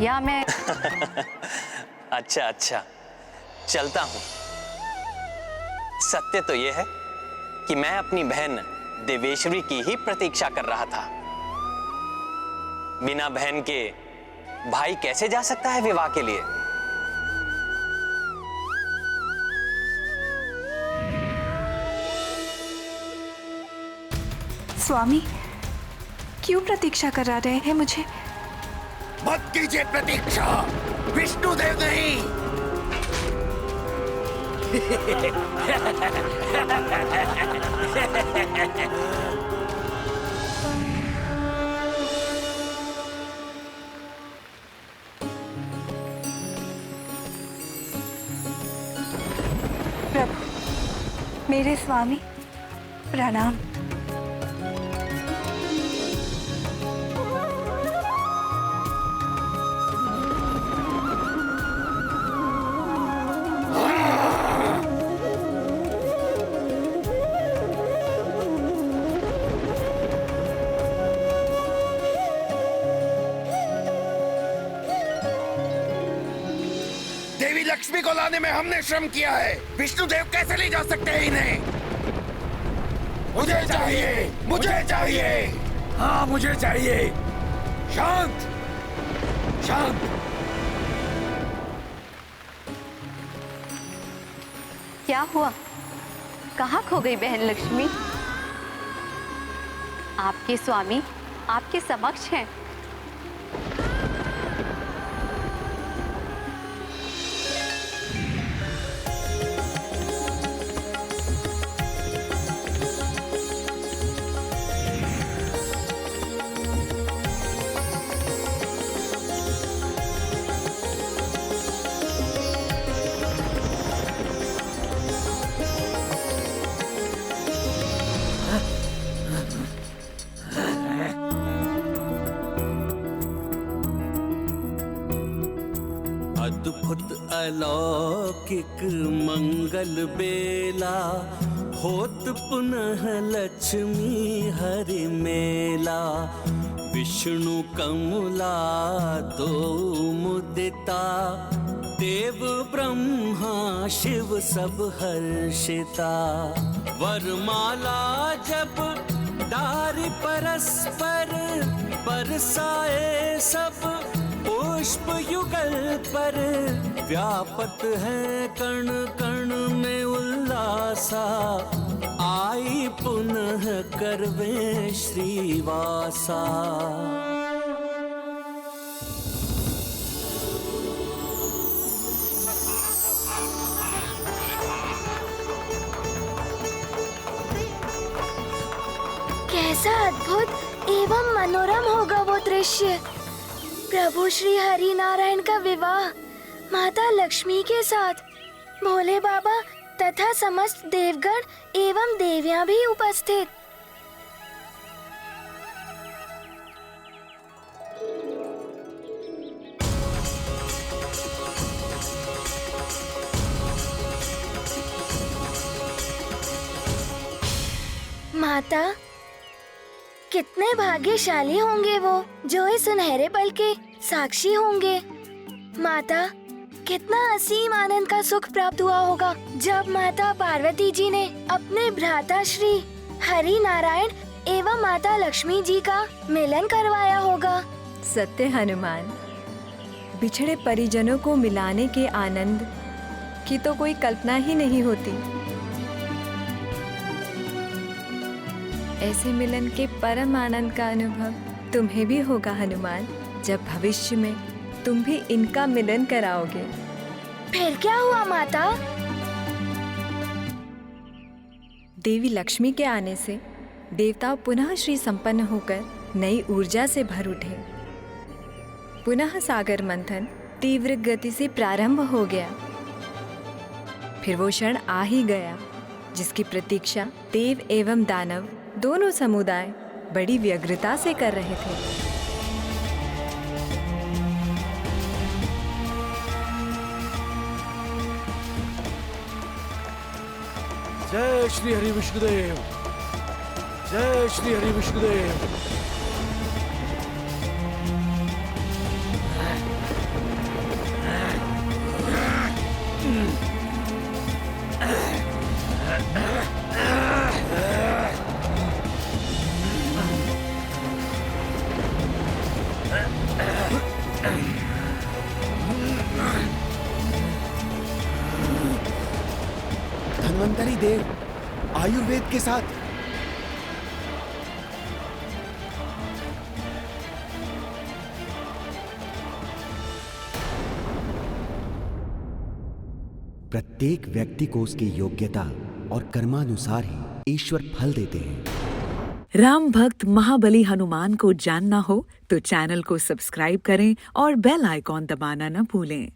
या मैं? अच्छा अच्छा, चलता हूं। सत्य तो यह है कि मैं अपनी बहन देवेश्वरी की ही प्रतीक्षा कर रहा था। बिना बहन के भाई कैसे जा सकता है विवाह के लिए? स्वामी, क्यों प्रतीक्षा करा रहे हैं मुझे? मत कीजिए प्रतीक्षा, विष्णुदेव नहीं। प्रभु, मेरे स्वामी प्रणाम। देवी लक्ष्मी को लाने में हमने श्रम किया है, विष्णुदेव कैसे ले जा सकते हैं इन्हें? मुझे चाहिए, मुझे चाहिए, हाँ मुझे चाहिए। शांत, शांत। क्या हुआ? कहाँ खो गई बहन लक्ष्मी? आपके स्वामी आपके समक्ष हैं। अद्भुत अलौकिक मंगल बेला, होत पुनः लक्ष्मी हरि मेला। विष्णु कमला दो मुदिता, देव ब्रह्मा शिव सब हर्षिता। वरमाला जब डारी परस्पर, बरसाए सब पुष्प युगल पर। व्यापत है कण कण में उल्लासा, आई पुनः करवे श्रीवासा। कैसा अद्भुत एवं मनोरम होगा वो दृश्य। प्रभु श्री हरि नारायण का विवाह माता लक्ष्मी के साथ, भोले बाबा तथा समस्त देवगण एवं देवियां भी उपस्थित। माता, कितने भाग्यशाली होंगे वो जो इस सुनहरे पल के साक्षी होंगे। माता, कितना असीम आनंद का सुख प्राप्त हुआ होगा जब माता पार्वती जी ने अपने भ्राता श्री हरि नारायण एवं माता लक्ष्मी जी का मिलन करवाया होगा। सत्य हनुमान, बिछड़े परिजनों को मिलाने के आनंद की तो कोई कल्पना ही नहीं होती। ऐसे मिलन के परम आनंद का अनुभव तुम्हें भी होगा हनुमान, जब भविष्य में तुम भी इनका मिलन कराओगे। फिर क्या हुआ माता? देवी लक्ष्मी के आने से देवता पुनः श्री संपन्न होकर नई ऊर्जा से भर उठे। पुनः सागर मंथन तीव्र गति से प्रारंभ हो गया। फिर वो क्षण आ ही गया जिसकी प्रतीक्षा देव एवं दानव दोनों समुदाय बड़ी व्यग्रता से कर रहे थे। जय श्री हरि विष्णुदेव, जय श्री हरि विष्णुदेव। धन्वंतरी देव आयुर्वेद के साथ प्रत्येक व्यक्ति को उसकी योग्यता और कर्मानुसार ही ईश्वर फल देते हैं। राम भक्त महाबली हनुमान को जानना हो तो चैनल को सब्सक्राइब करें और बेल आइकॉन दबाना न भूलें।